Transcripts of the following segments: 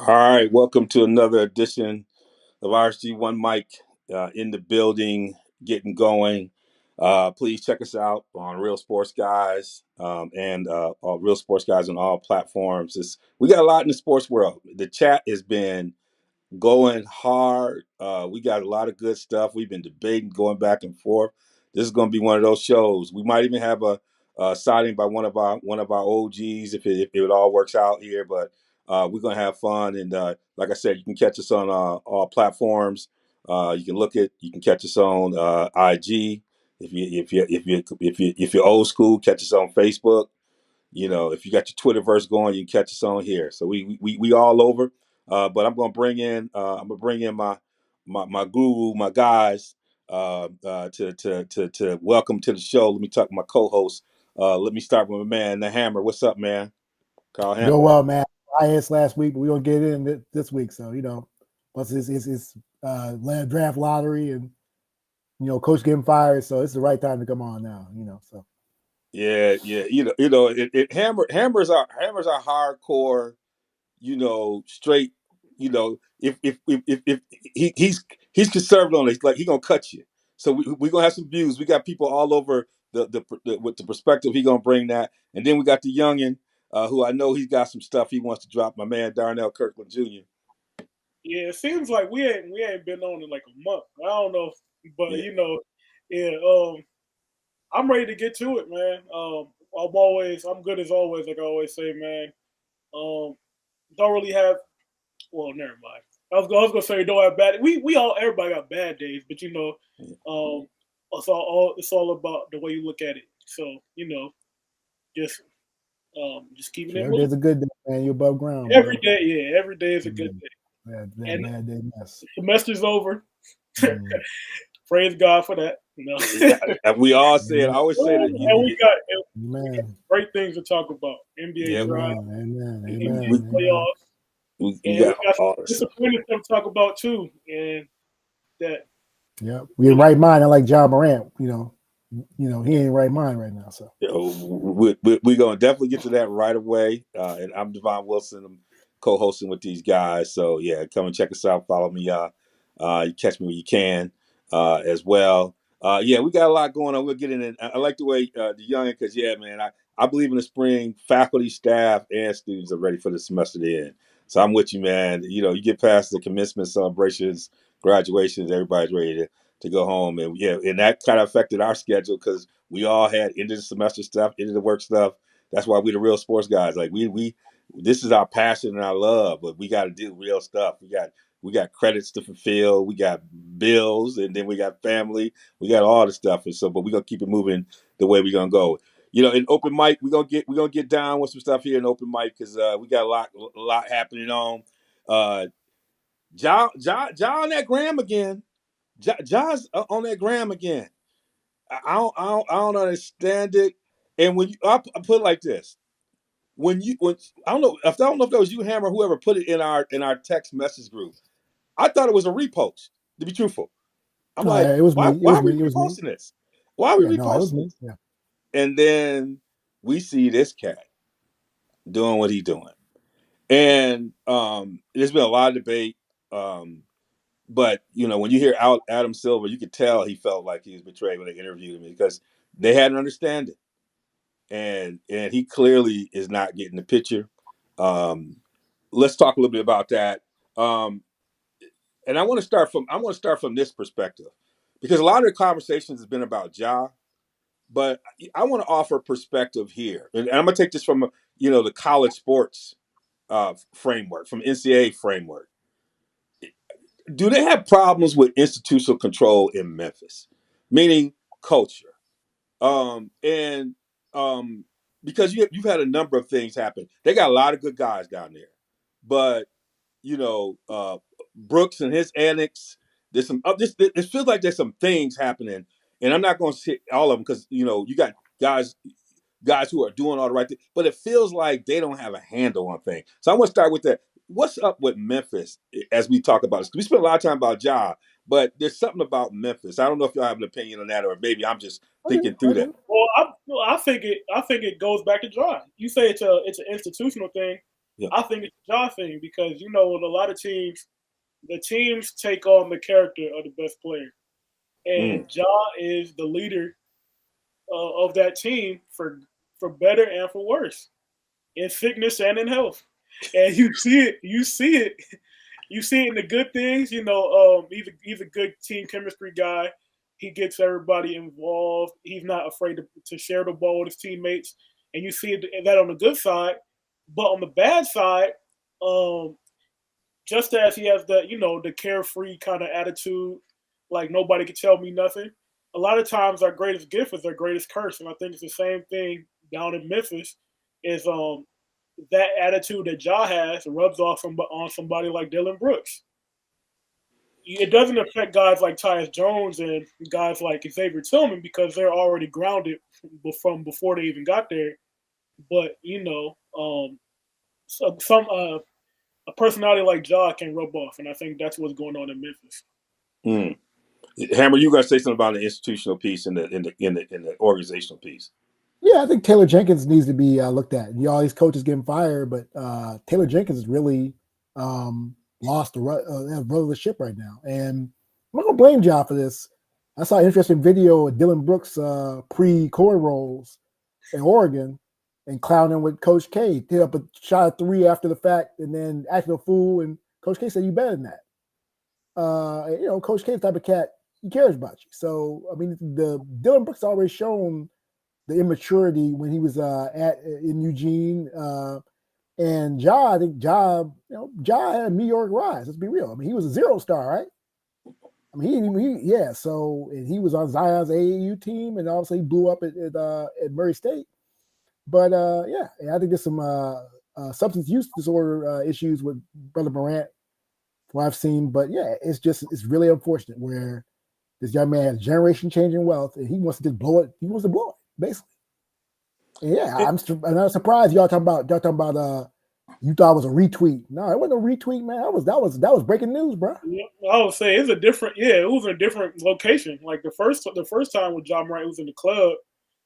All right, welcome to another edition of RSG1 Mike in the building, getting going. Please check us out on Real Sports Guys and Real Sports Guys on all platforms. We got a lot in the sports world. The chat has been going hard. We got a lot of good stuff. We've been debating, going back and forth. This is going to be one of those shows. We might even have a sighting by one of our OGs if it all works out here. But we're going to have fun. And like I said, you can catch us on all platforms. You can catch us on IG. If you're old school, catch us on Facebook. If you got your Twitterverse going, you can catch us on here. So we all over. But I'm gonna bring in my guru, my guys, to welcome to the show. Let me talk to my co-host. Let me start with my man, the Hammer. What's up, man? Carl Hammer. Doing well, man. I asked last week, but we're gonna get it in this week. So plus it's draft lottery, and coach getting fired, so it's the right time to come on now. So Yeah. Hammers are hardcore. Straight. If he's conservative on it, like he gonna cut you. So we gonna have some views. We got people all over with the perspective he gonna bring that, and then we got the youngin, who I know he's got some stuff he wants to drop. My man Darnell Kirkland Jr. Yeah, it seems like we ain't been on in like a month. I don't know, but Yeah. yeah. I'm ready to get to it, man. I'm good as always, like I always say, man. Don't really have. Well, never mind. I was gonna say don't have bad. Everybody got bad days, but it's all about the way you look at it. So just just keeping it every moving. day's a good day, man. You're above ground, Every bro. day, yeah, every day is a good day. And Bad day mess. the semester's over. Mm. Praise God for that. And we all say it. I always say that. And we got Amen. great things to talk about. NBA Yeah, draft, Amen. the Amen. NBA Amen. playoffs, we and we got got some all this stuff. disappointing stuff to talk about too. And that Yeah, we in right mind. Unlike John Morant, he ain't in right mind right now. So We're going to definitely get to that right away. And I'm Devon Wilson. I'm co-hosting with these guys. So, yeah, come and check us out. Follow me. You catch me when you can as well. Yeah, we got a lot going on. We'll get in it. I like the way the young, because, yeah, man, I believe in the spring. Faculty, staff, and students are ready for the semester to end. So I'm with you, man. You get past the commencement celebrations, graduations, everybody's ready to go home. And, yeah, and that kind of affected our schedule because we all had end of the semester stuff, end of the work stuff. That's why we the real sports guys. Like we this is our passion and our love, but we got to do real stuff. We got credits to fulfill. We got bills, and then we got family. We got all the stuff, and so. But we're gonna keep it moving the way we're gonna go. In open mic, we're gonna get down with some stuff here in open mic because we got a lot happening on. John on that gram again. John's on that gram again. I don't understand it. And I put it like this, when I don't know if that was you, Hammer, whoever put it in our text message group. I thought it was a repost. To be truthful, I'm no, like, it was why me. It why was are we me. It was me. reposting this? Why are we Yeah, no, it was reposting me. this? Yeah. And then we see this cat doing what he's doing, and there's been a lot of debate. But when you hear Adam Silver, you could tell he felt like he was betrayed when they interviewed him because they had an understanding. And he clearly is not getting the picture. Um, let's talk a little bit about that. Um, and I want to start from this perspective because a lot of the conversations has been about Ja, but I want to offer perspective here, and I'm gonna take this from the college sports framework, from NCAA framework. Do they have problems with institutional control in Memphis, meaning culture? And because you've had a number of things happen. They got a lot of good guys down there, but Brooks and his annex. There's some. This it feels like there's some things happening, and I'm not going to say all of them because you got guys who are doing all the right things, but it feels like they don't have a handle on things. So I want to start with that. What's up with Memphis as we talk about this? 'Cause we spent a lot of time about Ja, but there's something about Memphis. I don't know if y'all have an opinion on that, or maybe I'm just I do. thinking through I that. do. well, I think it goes back to John. You say it's an institutional thing. Yeah. I think it's a Ja thing because with a lot of teams, the teams take on the character of the best player, Mm. and Ja is the leader of that team for better and for worse, in sickness and in health. And you see it. You see it in the good things. He's a good team chemistry guy. He gets everybody involved. He's not afraid to share the ball with his teammates. And you see that on the good side. But on the bad side, um, just as he has the carefree kind of attitude, like nobody can tell me nothing. A lot of times, our greatest gift is our greatest curse, and I think it's the same thing down in Memphis. Is that attitude that Ja has rubs off on somebody like Dylan Brooks. It doesn't affect guys like Tyus Jones and guys like Xavier Tillman because they're already grounded from before they even got there. But some a personality like Ja can rub off, and I think that's what's going on in Memphis. Mm. Hammer, you gonna say something about the institutional piece and the organizational piece? Yeah, I think Taylor Jenkins needs to be looked at. All these coaches getting fired, but Taylor Jenkins has really lost the rudder of the ship right now. And I'm not gonna blame Ja for this. I saw an interesting video of Dylan Brooks pre-corn rolls in Oregon and clowning with Coach K. Hit up a shot of three after the fact and then acting a fool. And Coach K said, "You better than that." Coach K, the type of cat, he cares about you. So I mean, the Dylan Brooks already shown the immaturity when he was in Eugene. And Ja, I think Ja had a meteoric rise. Let's be real. I mean, he was a 0-star, right? I mean, yeah. So and he was on Zion's AAU team, and obviously he blew up at Murray State. But yeah, I think there's some substance use disorder issues with Brother Morant, from what I've seen. But yeah, it's really unfortunate where this young man has generation changing wealth, and he wants to just blow it. He wants to blow it, basically. And yeah, I'm surprised y'all talking about you thought it was a retweet. No, it wasn't a retweet, man. That was breaking news, bro. Yeah, I would say it's a different. Yeah, it was a different location. Like the first time with John Morant, it was in the club,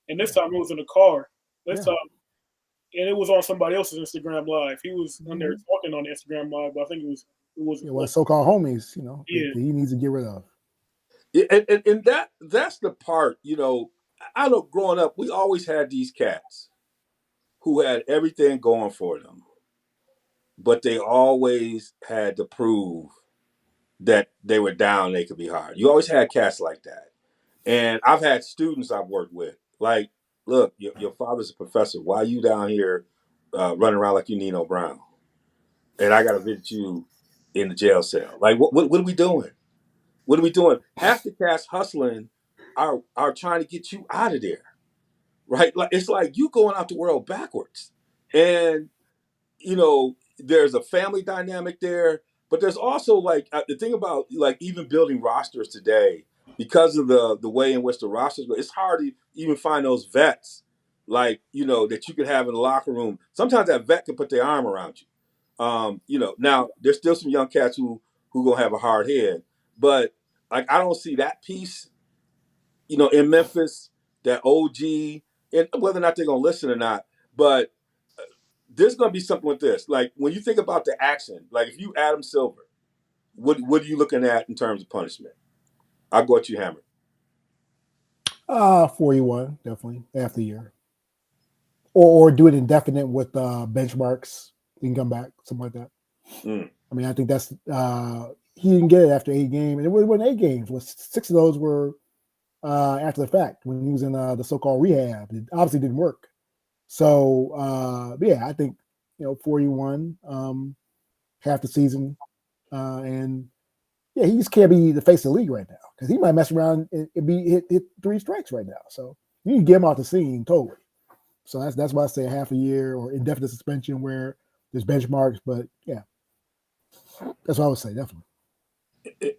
and this time it was in the car. This time, and it was on somebody else's Instagram Live. He was on there talking on the Instagram Live, but I think it was. Well, so-called homies, Yeah. that he needs to get rid of. And that's the part, I know growing up, we always had these cats who had everything going for them, but they always had to prove that they were down, they could be hard. You always had cats like that. And I've had students I've worked with, like, look, your father's a professor. Why are you down here running around like you Nino Brown? And I got to visit you in the jail cell. Like, what are we doing? What are we doing? Half the cats hustling are trying to get you out of there, right? Like it's like you going out the world backwards, and there's a family dynamic there, but there's also like the thing about like even building rosters today because of the way in which the rosters go. It's hard to even find those vets like that you could have in the locker room. Sometimes that vet can put their arm around you. Now there's still some young cats who gonna have a hard head, but like I don't see that piece, in Memphis, that OG, and whether or not they're gonna listen or not, but there's gonna be something with this. Like when you think about the action, like if you Adam Silver, what are you looking at in terms of punishment? I'll go at you, Hammer. 41 definitely after the year, or do it indefinite with benchmarks. He can come back, something like that. I mean, I think that's he didn't get it after 8 games, and it wasn't 8 games. 6 of those were after the fact when he was in the so-called rehab. It obviously didn't work. So yeah, I think 41 half the season, and yeah, he just can't be the face of the league right now because he might mess around and be hit 3 strikes right now. So you can get him off the scene totally. So that's why I say half a year or indefinite suspension where there's benchmarks. But yeah, that's what I would say definitely.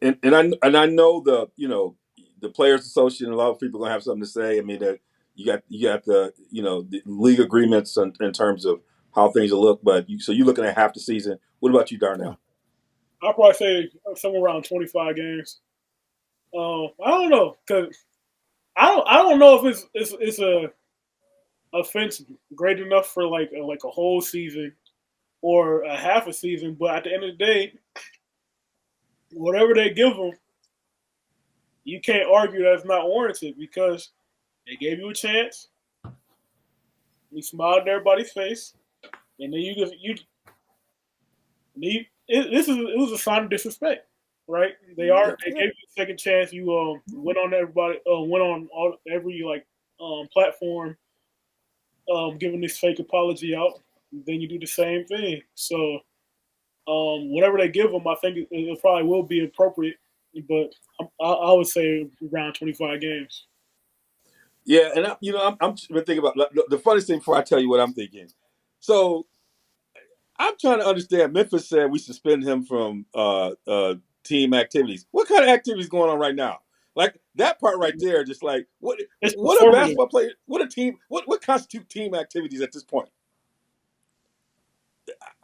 And I know the Players Association. A lot of people are gonna have something to say. I mean that you got the the league agreements in terms of how things will look. But you're looking at half the season. What about you, Darnell? I'll probably say somewhere around 25 games. I don't know because I don't know if it's a offense great enough for like a whole season or a half a season. But at the end of the day, whatever they give him, you can't argue that it's not warranted because they gave you a chance. You smiled in everybody's face, and then it was a sign of disrespect, right? They gave you a second chance. You went on every platform, giving this fake apology out. Then you do the same thing. So whatever they give them, I think it probably will be appropriate. But I would say around 25 games. Yeah, and I'm been thinking about the funniest thing before I tell you what I'm thinking. So I'm trying to understand. Memphis said we suspend him from team activities. What kind of activities going on right now? Like that part right there, just like It's what a performative. basketball player, what a team, what constitute team activities at this point?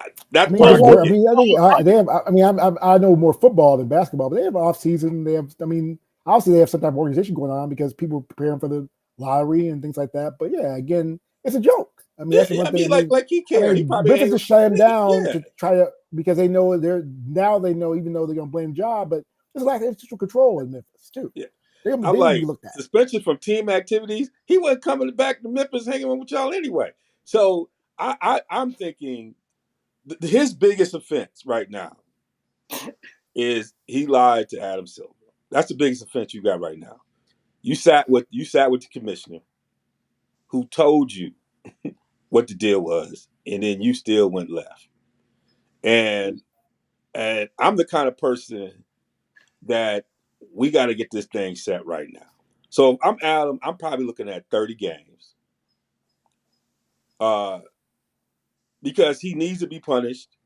I That mean, part I Well, can't I get. mean, I think they have. I mean, I know more football than basketball, but they have off season. They have. I mean, obviously they have some type of organization going on because people preparing for the lottery and things like that. But yeah, again, it's a joke. I mean, Yeah, that's the one I thing. mean, like he I cared. He mean, probably Memphis ain't. just shut him down Yeah, to try to because they know they know even though they're gonna blame Job, but there's a lack of institutional control in Memphis too. yeah. They I need to be like looked at. suspension from team activities. He wasn't coming back to Memphis hanging with y'all anyway. So I'm thinking his biggest offense right now is he lied to Adam Silver. That's the biggest offense you got right now. You sat with the commissioner who told you what the deal was, and then you still went left. And and I'm the kind of person that we got to get this thing set right now. So if I'm Adam, I'm probably looking at 30 games, uh, because he needs to be punished.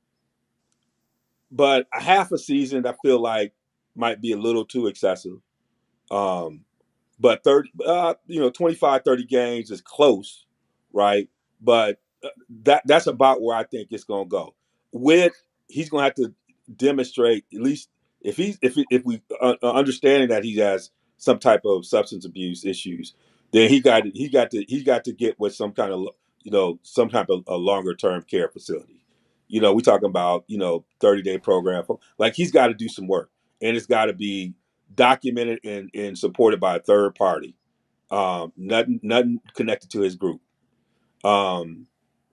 But a half a season, I feel like might be a little too excessive. Um, but 30, 25, 30 games is close, right? But that's about where I think it's going to go. With he's going to have to demonstrate at least if we understanding that he has some type of substance abuse issues, then he got to get with some kind of some type of a longer term care facility. We talking about 30-day program. Like he's got to do some work, and it's got to be documented and supported by a third party. Nothing connected to his group. Um,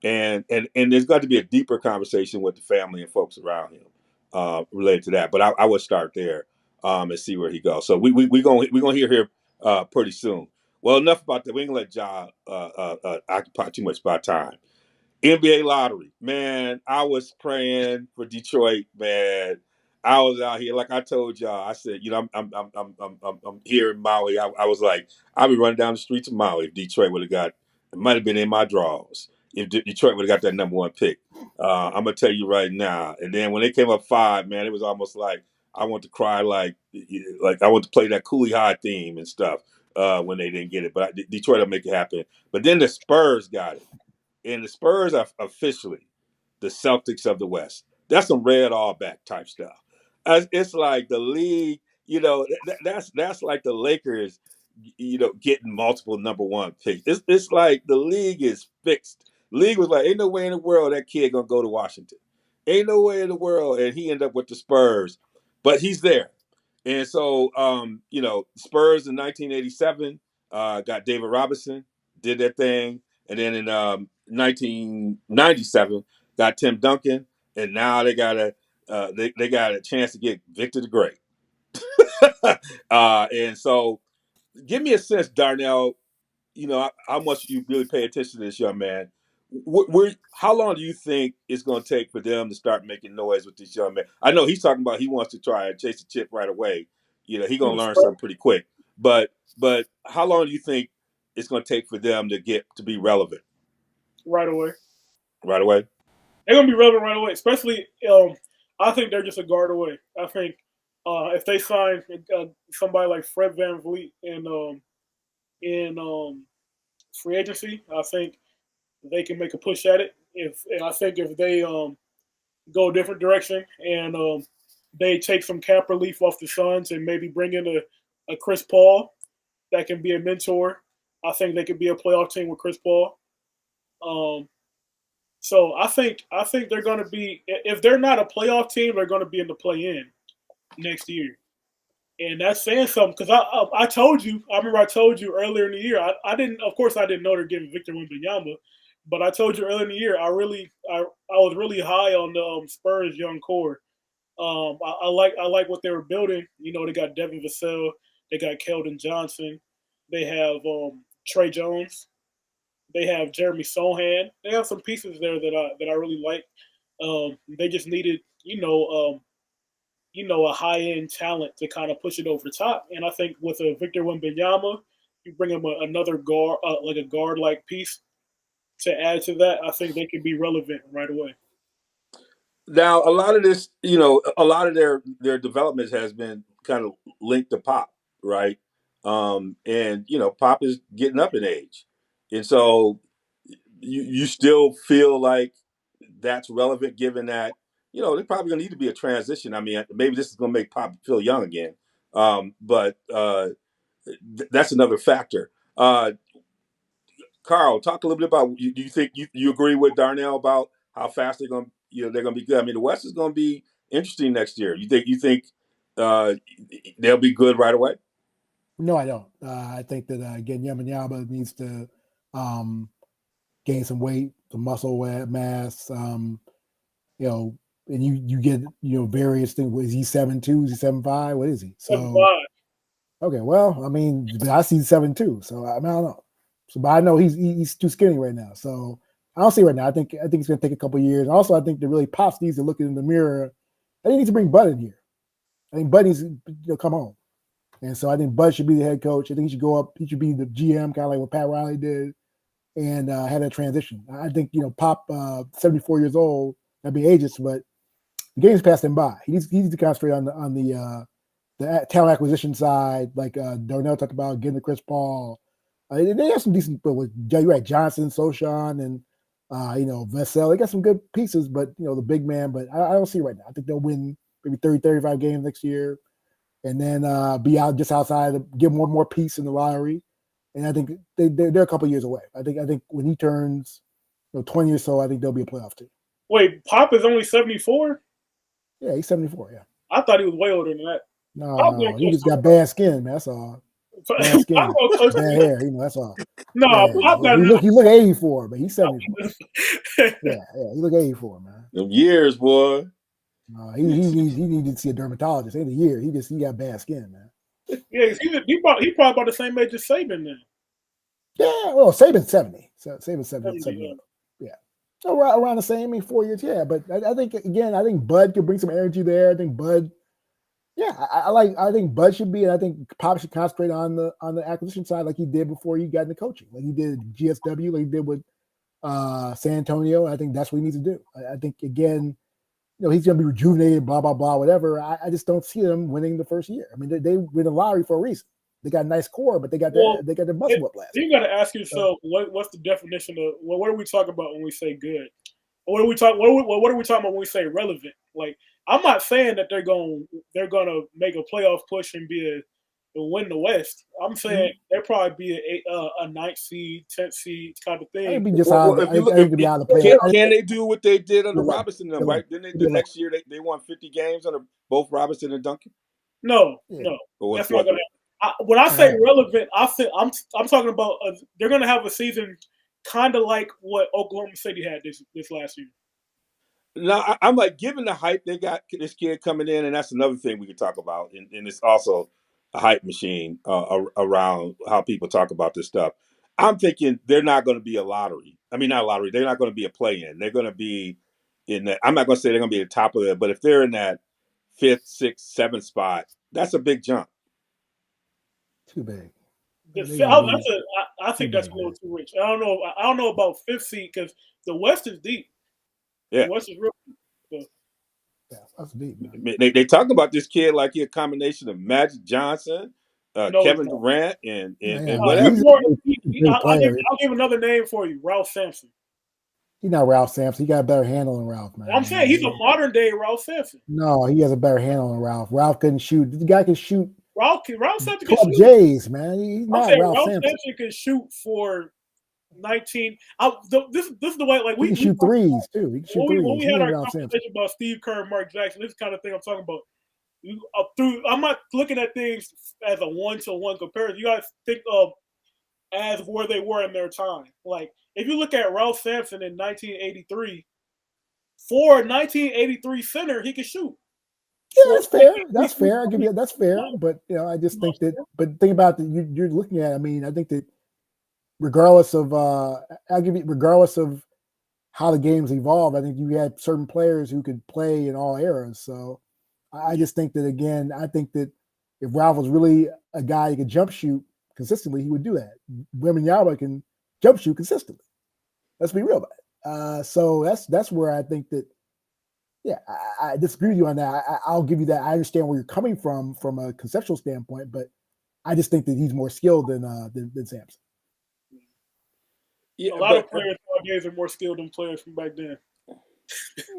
and there's got to be a deeper conversation with the family and folks around him related to that. But I would start there and see where he goes. So we gonna hear here pretty soon. Well, enough about that. We ain't gonna let Ja occupy too much of our time. NBA lottery, man. I was praying for Detroit, man. I was out here, like I told y'all. I said, I'm here in Maui. I was like, I'd be running down the streets of Maui if Detroit would have got. It might have been in my draws if Detroit would have got that number one pick. I'm gonna tell you right now. And then when they came up 5, man, it was almost like I want to cry, like I want to play that Cooley High theme and stuff when they didn't get it. But Detroit will make it happen. But then the Spurs got it. And the Spurs are officially the Celtics of the West. That's some red all back type stuff. It's like the league, that's like the Lakers, getting multiple number one picks. It's like the league is fixed. League was like, ain't no way in the world that kid gonna go to Washington. Ain't no way in the world, and he ended up with the Spurs, but he's there. And so, Spurs in 1987 got David Robinson, did that thing, and then in 1997 got Tim Duncan, and now they got they got a chance to get Victor the Great. And so, give me a sense, Darnell. How much you really pay attention to this young man. How long do you think it's going to take for them to start making noise with this young man? I know he's talking about he wants to try and chase the chip right away. He's going to learn something pretty quick. But how long do you think it's going to take for them to get to be relevant Right away. right away? They're gonna be relevant right away. Especially, I think they're just a guard away. I think if they sign somebody like Fred Van Vliet in free agency, I think they can make a push at it. I think if they go a different direction and they take some cap relief off the Suns and maybe bring in a Chris Paul that can be a mentor, I think they could be a playoff team with Chris Paul. Um, So I think they're going to be, if they're not a playoff team, they're going to be in the play-in next year. And that's saying something because I told you, I remember I told you earlier in the year, I didn't, of course, I didn't know they're getting Victor Wembanyama, but I told you earlier in the year, I was really high on the Spurs young core. I like what they were building. You know, they got Devin Vassell, they got Keldon Johnson, they have Trey Jones, they have Jeremy Sohan. They have some pieces there that I really like. They just needed, a high end talent to kind of push it over the top. And I think with a Victor Wembanyama, you bring him another guard, like a guard like piece to add to that. I think they could be relevant right away. Now, a lot of this, a lot of their development has been kind of linked to Pop, right? And Pop is getting up in age, and so you still feel like that's relevant, given that they're probably going to need to be a transition. I mean, maybe this is going to make Pop feel young again, but that's another factor. Carl, talk a little bit about. Do you think you agree with Darnell about how fast they're going? They're going to be good. I mean, the West is going to be interesting next year. You think they'll be good right away? No, I don't. I think that again, Wembanyama needs to gain some weight, some muscle mass. And you get various things. Is he 7'2"? Is he 7'5"? What is he? So 7'5". Okay, well, I mean, I see 7'2", so I don't know. So, but I know he's too skinny right now. So I don't see right now. I think it's going to take a couple of years. Also, I think that really Pops needs to look in the mirror. I think he needs to bring Bud in here. I think Bud needs to come home. And so I think Bud should be the head coach. I think he should go up. He should be the GM, kind of like what Pat Riley did, and have that transition. I think Pop, 74 years old, that'd be ageist, but the game's passed him by. He needs to concentrate on the talent acquisition side, like Darnell talked about, getting to Chris Paul. They have some decent, but with Johnson, Sochan, and Vassell. They got some good pieces, but the big man. But I don't see it right now. I think they'll win maybe 30, 35 games next year, and then be out just outside, get more peace in the lottery. And I think they're a couple years away. I think when he turns 20 or so, I think they'll be a playoff team. Wait, Pop is only 74? Yeah, he's 74. Yeah. I thought he was way older than that. No, he just got bad skin, man. That's all. Bad skin, bad hair. That's all. No, yeah. He look 84, but he's 74. yeah, he look 84, man. Them years, boy. He needed to see a dermatologist. Ain't a year. He got bad skin, man. Yeah, he probably about the same age as Saban then. Yeah, well, Saban's 70. So Saban's 70. Yeah. So around the same, 4 years. Yeah, but I think Bud could bring some energy there. I think Bud. Yeah, I think Bud should be, and I think Pop should concentrate on the acquisition side like he did before he got into coaching, like he did GSW, like he did with San Antonio. I think that's what he needs to do. I think again, he's going to be rejuvenated, blah blah blah, whatever. I just don't see them winning the first year. I mean, they win a lottery for a reason. They got a nice core, but they got their bust whooped last. You got to ask yourself, what's the definition of what are we talking about when we say good? What are we talking about when we say relevant? Like, I'm not saying that they're gonna make a playoff push and win the West. I'm saying they'll probably be a 9th seed, 10th seed kind of thing. Be just out of the play. Can they do what they did under Robinson? Right? Didn't they do next year? They won 50 games under both Robinson and Duncan. No. That's not gonna happen. When I say relevant, I'm talking about they're gonna have a season kind of like what Oklahoma City had this last year. Now, I'm like, given the hype they got this kid coming in, and that's another thing we could talk about, and it's also a hype machine around how people talk about this stuff. I'm thinking they're not going to be a lottery. I mean, not a lottery. They're not going to be a play-in. They're going to be in that. I'm not going to say they're going to be at the top of it, but if they're in that 5th, 6th, 7th spot, that's a big jump. Too big. I think that's a little too rich. I don't know about 5th seed because the West is deep. Yeah, West is real. Yeah, that's deep, man. They talk about this kid like he's a combination of Magic Johnson, Kevin Durant, and whatever. I'll give another name for you, Ralph Sampson. He's not Ralph Sampson. He got a better handle than Ralph, man. I'm saying he's a modern day Ralph Sampson. No, he has a better handle than Ralph. Ralph couldn't shoot. The guy can shoot. Ralph Sampson can shoot. J's, man. He's not Ralph Sampson. Sampson can shoot for 19. This is the way like He can shoot threes too. He can shoot threes. When we He had ain't our Ralph Sampson. conversation about Steve Kerr and Mark Jackson, this is the kind of thing I'm talking about. I'm not looking at things as a one-to-one comparison. You guys think of as where they were in their time. Like if you look at Ralph Sampson in 1983, for a 1983 center, he could shoot. Yeah, that's fair. That's fair. I give you that's fair. But I just think that. But think about that. You're looking at. I mean, I think that regardless of regardless of how the games evolve, I think you had certain players who could play in all eras. So I just think that again, I think that if Ralph was really a guy who could jump shoot consistently, he would do that. Wembanyama can jump shoot consistently. Let's be real about it. So that's where I think that. Yeah, I disagree with you on that. I'll give you that. I understand where you're coming from a conceptual standpoint, but I just think that he's more skilled than Sampson. Yeah, a lot of players nowadays are more skilled than players from back then.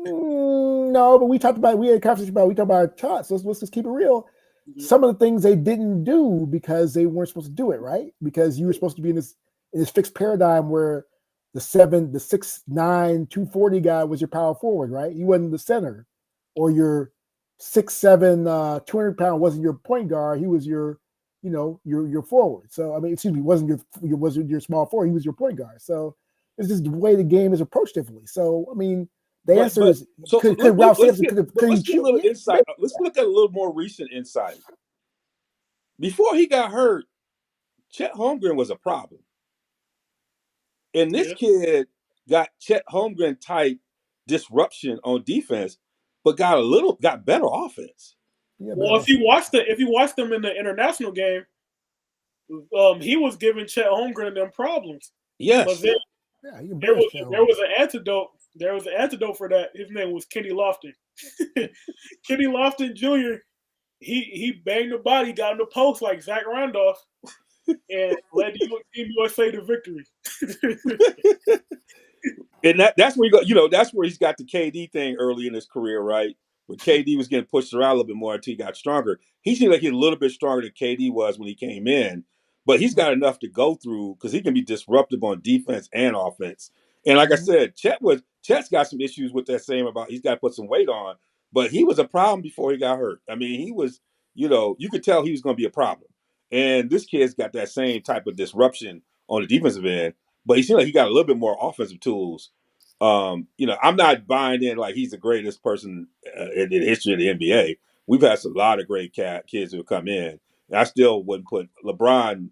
No, but we had a conversation about our shots. Let's just keep it real. Mm-hmm. Some of the things they didn't do because they weren't supposed to do it, right? Because you were supposed to be in this fixed paradigm where the 6'9", 240 guy was your power forward, right? He wasn't the center, or your 6'7", 200-pound wasn't your point guard. He was your forward. So I mean, excuse me, wasn't your small forward. He was your point guard. So it's just the way the game is approached differently. So I mean, the answer is could Ralph Sampson let's get a little insight. Let's look at a little more recent insight. Before he got hurt, Chet Holmgren was a problem. And this kid got Chet Holmgren type disruption on defense, but got better offense. Yeah, well, if you watched them in the international game, he was giving Chet Holmgren them problems. Yes. But then, there was an antidote. There was an antidote for that. His name was Kenny Lofton. Kenny Lofton Jr. He banged the body, got in the post like Zach Randolph, and led Team USA to victory. And that's where you go. That's where he's got the KD thing early in his career, right? Where KD was getting pushed around a little bit more until he got stronger. He seemed like he's a little bit stronger than KD was when he came in, but he's got enough to go through because he can be disruptive on defense and offense. And like I said, Chet's got some issues with that same about he's got to put some weight on, but he was a problem before he got hurt. I mean, he was, you could tell he was going to be a problem. And this kid's got that same type of disruption on the defensive end, but he seemed like he got a little bit more offensive tools. I'm not buying in like he's the greatest person in the history of the NBA. We've had a lot of great kids who have come in. And I still wouldn't put LeBron.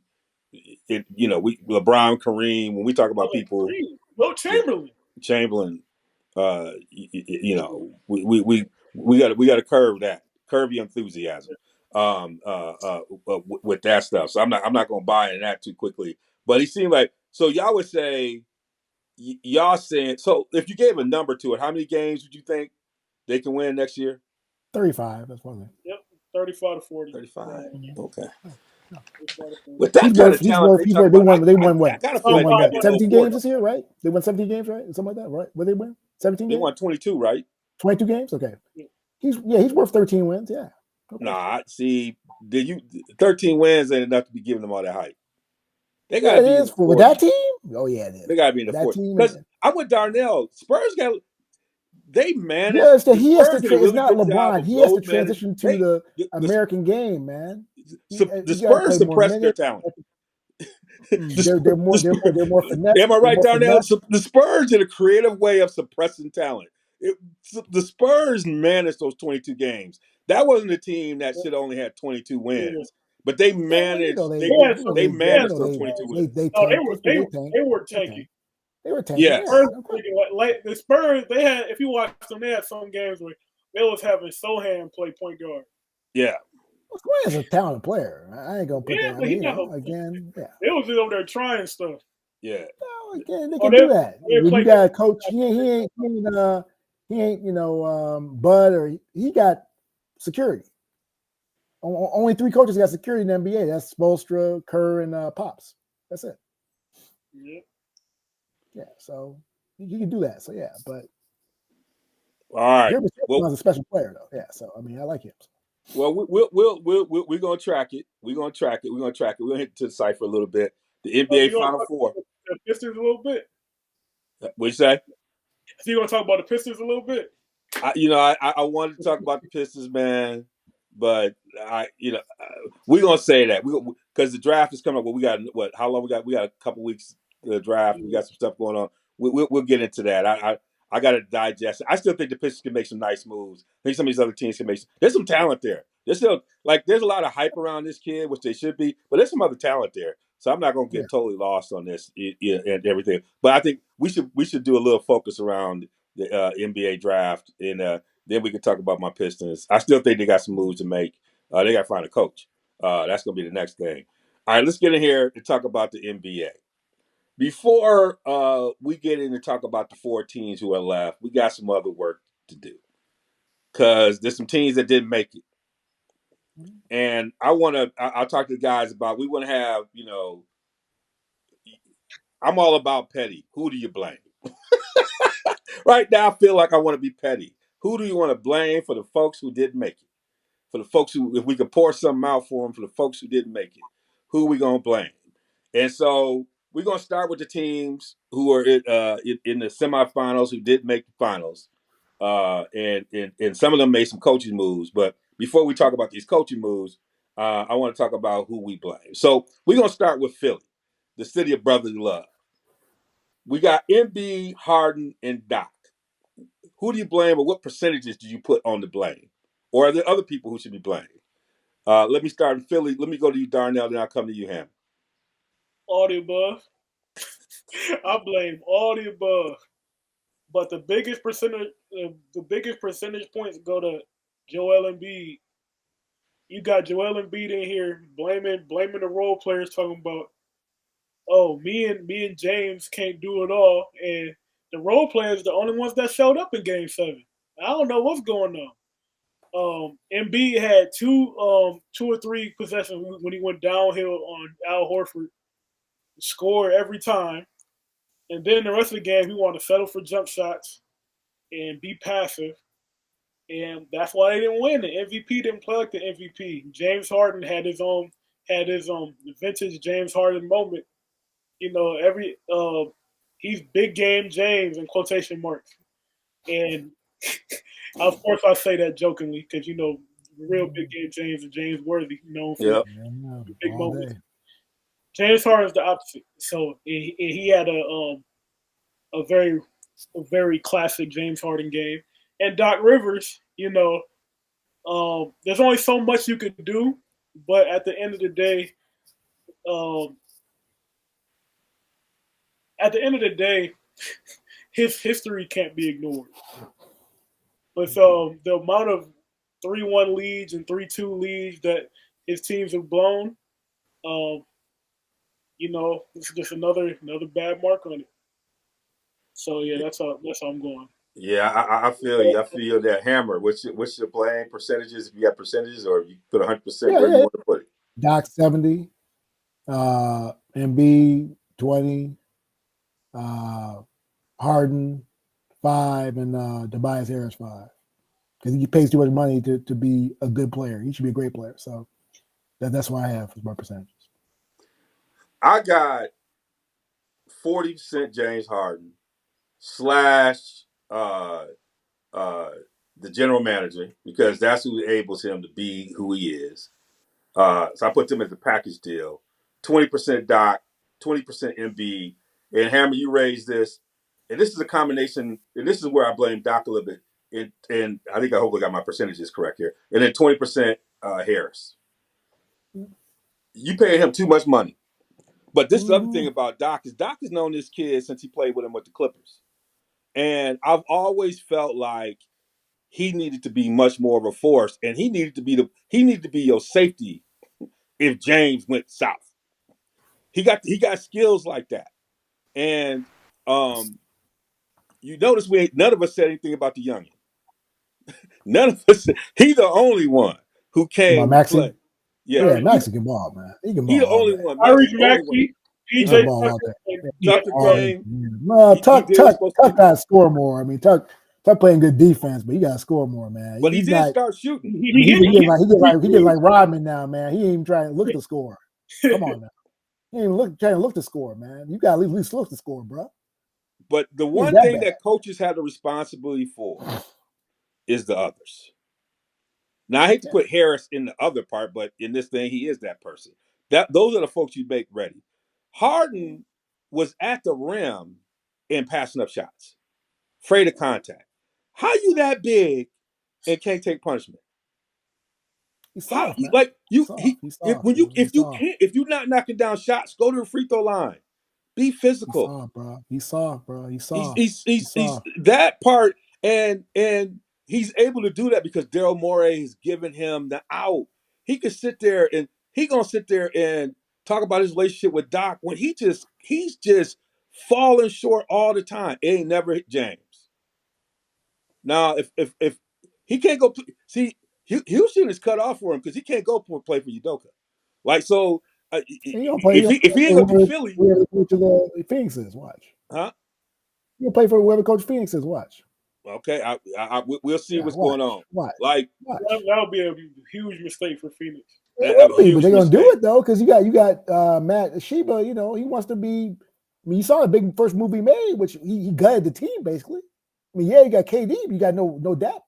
LeBron, Kareem. When we talk about people, Chamberlain. We got to curb the enthusiasm with that stuff. So I'm not going to buy into that too quickly. But he seemed like y'all would say. Y'all saying so? If you gave a number to it, how many games would you think they can win next year? 35. That's one thing. Yep, 35 to 40. 35. Mm-hmm. Okay. No. With that kind of talent, they won what? 17 games this year, right? They won 17 games, right? Something like that, right? What they win? 17 games. They won 22, right? 22 games. Okay. He's worth 13 wins. Yeah. Okay. Nah, see, 13 wins ain't enough to be giving them all that hype. They got to be in the with that team. Oh yeah, it is. They got to be in the fourth. Because I'm with Darnell. Spurs they managed. Yes, he has to. It's not LeBron. He has to transition to the American game, man. The Spurs suppressed their talent. They're more finesse. Am I right, Darnell? The Spurs did a creative way of suppressing talent. The Spurs managed those 22 games. That wasn't a team that should only had 22 wins. But they managed. They managed those 22 wins. They were tanking. They were tanking. Yeah. The Spurs, they had. If you watch them, they had some games where they was having Sohan play point guard. Yeah. Square's a talented player. I ain't gonna put that. Again, yeah. They was over there trying stuff. Yeah. No, again, they can do that. You got a coach. He ain't Bud, or he got security. Only 3 coaches got security in the NBA. That's Spoelstra, Kerr, and Pops. That's it. Yeah. Yeah. So you can do that. So yeah, but all right. Jeremy was a special player though. Yeah. So I mean, I like him. Well, we're gonna track it. We're gonna hit to the site for a little bit. The NBA Final Four. the Pistons a little bit? What'd you say? So you want to talk about the Pistons a little bit? I wanted to talk about the Pistons, man, but we're gonna say that because the draft is coming up. Well, we got what? How long we got? We got a couple weeks to the draft. We got some stuff going on. We'll get into that. I got to digest it. I still think the Pistons can make some nice moves. I think some of these other teams can make. There's some talent there. There's still there's a lot of hype around this kid, which they should be, but there's some other talent there. So I'm not gonna get totally lost on this and everything. But I think we should do a little focus around the NBA draft, and then we can talk about my Pistons. I still think they got some moves to make. They got to find a coach. That's going to be the next thing. All right, let's get in here to talk about the NBA. Before we get in to talk about the 4 teams who are left, we got some other work to do because there's some teams that didn't make it. And I'll talk to the guys about, we want to have, I'm all about petty. Who do you blame? Right now, I feel like I want to be petty. Who do you want to blame for the folks who didn't make it? For the folks who, if we could pour something out for them, for the folks who didn't make it, who are we going to blame? And so we're going to start with the teams who are in the semifinals, who didn't make the finals. And some of them made some coaching moves. But before we talk about these coaching moves, I want to talk about who we blame. So we're going to start with Philly, the city of brotherly love. We got Embiid, Harden, and Doc. Who do you blame, or what percentages do you put on the blame? Or are there other people who should be blamed? Let me start in Philly. Let me go to you, Darnell, then I'll come to you, Ham. All the above. I blame all the above. But the biggest percentage points go to Joel Embiid. You got Joel Embiid in here blaming the role players, talking about, oh, me and James can't do it all, and the role players the only ones that showed up in Game 7. I don't know what's going on. Embiid had two or three possessions when he went downhill on Al Horford, score every time, and then the rest of the game he wanted to settle for jump shots and be passive, and that's why they didn't win. The MVP didn't play like the MVP. James Harden had his vintage James Harden moment. He's big game James in quotation marks, and of course I say that jokingly because real big game James and James Worthy known for big moments. James Harden's the opposite. So he had a very classic James Harden game, and Doc Rivers. There's only so much you could do, but at the end of the day, his history can't be ignored. But the amount of 3-1 leads and 3-2 leads that his teams have blown, it's just another bad mark on it. So yeah, that's how I'm going. Yeah, I feel you. I feel that. Hammer. What's your blame percentages? If you got percentages, or you put 100%, where do you want to put it? Doc 70, Embiid 20, Harden 5, and Tobias Harris 5. Because he pays too much money to be a good player. He should be a great player. So that's what I have as my percentages. I got 40% James Harden / the general manager, because that's who enables him to be who he is. So I put them as a package deal. 20% Doc, 20% Embiid. And Hammer, you raised this. And this is a combination, and this is where I blame Doc a little bit. And I think I hopefully got my percentages correct here. And then 20% Harris. You paying him too much money. But this is the other thing about Doc is Doc has known this kid since he played with him with the Clippers. And I've always felt like he needed to be much more of a force, and he needed to be your safety if James went south. He got skills like that. And you notice none of us said anything about the youngin. None of us. He's the only one who came to play. Yeah, Maxey can ball, man. He can ball. He's the only one. Maxey, PJ Tuck got to score more. I mean, Tuck playing good defense, but he got to score more, man. But he did start shooting. He get like Rodman now, man. He ain't even trying to look at the score. Come on now. He ain't even trying to look to score, man. You got to at least look to score, bro. But the He's one that thing bad. that coaches have the responsibility for is the others. Now I hate to put Harris in the other part, but in this thing, he is that person. Those are the folks you make ready. Harden was at the rim and passing up shots, afraid of contact. How you that big and can't take punishment? He's How soft, man. like He's you? soft. He He's if soft. when you He's if you soft. can't if you're not knocking down shots, go to the free throw line. Be He's physical. soft, bro. He's soft, bro. He's soft. He's that part, and he's able to do that because Daryl Morey has given him the out. He could sit there and he gonna sit there and talk about his relationship with Doc when he's just falling short all the time. It ain't never hit James. Now if he can't go see Houston is cut off for him because he can't go play for Udoka. Like so, He gonna play. if he ain't gonna do Philly, whoever coach of the Phoenix is, watch. huh? He'll play for whoever coach Phoenix is, watch. Okay, we'll see what's watch, going on. Watch. Like That'll be a huge mistake for Phoenix. It will be, but they're gonna do it though, because you got Matt Sheba. You know, he wants to be. I mean, you saw the big first move he made, which he gutted the team basically. I mean, yeah, you got KD, but you got no depth.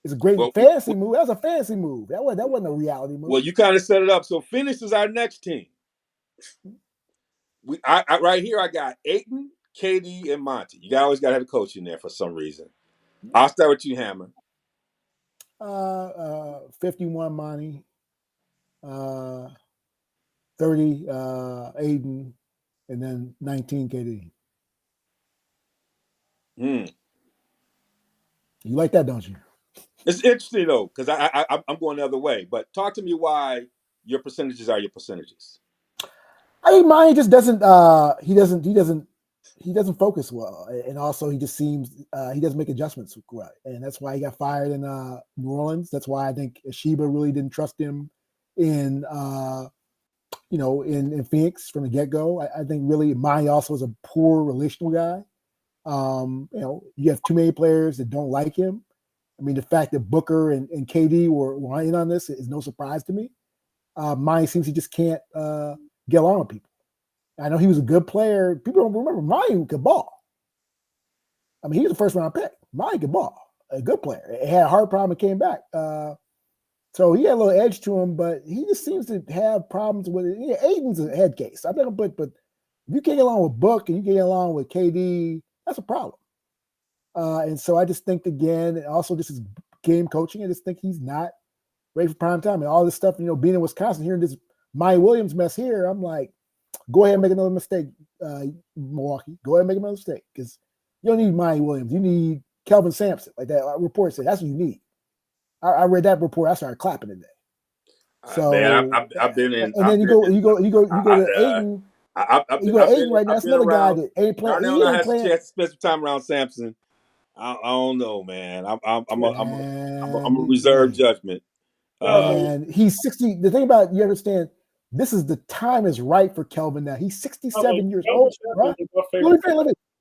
It's a great fantasy move. That was a fantasy move. That wasn't a reality move. Well, you kind of set it up. So Phoenix is our next team. I right here, I got Ayton, KD, and Monty. You always got to have a coach in there for some reason. I'll start with you, Hammer. 51 Monty, 30 Ayton, and then 19 KD. You like that, don't you? It's interesting though, because I'm going the other way. But talk to me why your percentages are your percentages. I think mine just doesn't. He doesn't focus well, and also he just seems he doesn't make adjustments right, and that's why he got fired in New Orleans. That's why I think Sheba really didn't trust him in in Phoenix from the get go. I think really Monty also is a poor relational guy. You have too many players that don't like him. I mean, the fact that Booker and KD were in on this is no surprise to me. Monty seems he just can't get along with people. I know he was a good player. People don't remember Monty could ball. I mean, he was a first round pick. Monty could ball. A good player. He had a heart problem and came back. So he had a little edge to him, but he just seems to have problems with it. Yeah, Aiden's a head case. I'm not gonna put, but if you can't get along with Book and you can't get along with KD, that's a problem. And so I just think again, and also just his game coaching, I just think he's not ready for prime time. And all this stuff, being in Wisconsin, hearing this Mike Williams mess here, I'm like, go ahead and make another mistake, Milwaukee. Go ahead and make another mistake because you don't need Mike Williams. You need Kelvin Sampson, like that report said. That's what you need. I read that report. I started clapping today. So man, I've been in. And then you go to Ayton. You go to Ayton right now. That's another guy that ain't playing. He ain't playing. A chance to spend some time around Sampson. I don't know, man. I'm a reserve judgment. And he's 60. The thing about it, you understand, this is the time is right for Kelvin now. He's 67 years old, right?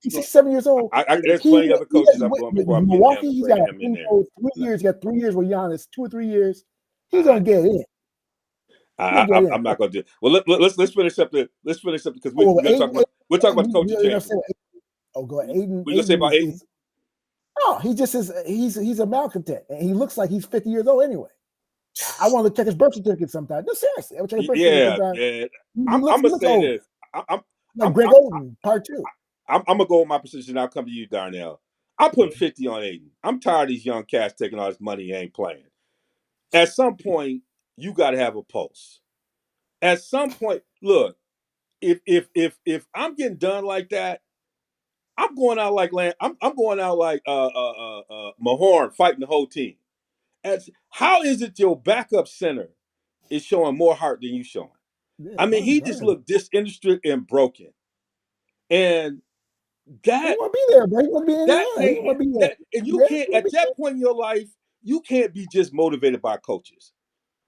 He's 67 years old. There's plenty of other coaches I'm going before I'm Milwaukee. He's got 3 years. He got 3 years with Giannis, 2 or 3 years. He's gonna get in. I'm not gonna do it. Well, let's finish up because we'll talk about the coaching change. Go ahead. Ayton. What you gonna say about Ayton? Oh, he just is. He's a malcontent, and he looks like he's 50 years old anyway. I want to check his birth certificate sometime. No, seriously, I'll check his birth certificate sometime. Yeah. I'm gonna say this. I'm Greg Oden, part 2. I'm gonna go with my position. I'll come to you, Darnell. I'm putting 50 on Ayton. I'm tired of these young cats taking all this money and ain't playing. At some point, you got to have a pulse. At some point, look, if I'm getting done like that, I'm going out like I'm going out like Mahorn fighting the whole team. How is it your backup center is showing more heart than you showing? Yeah, I mean, he just looked disinterested and broken. And that he want to be there, bro. He want to be in there. And you can't at that point in your life, you can't be just motivated by coaches.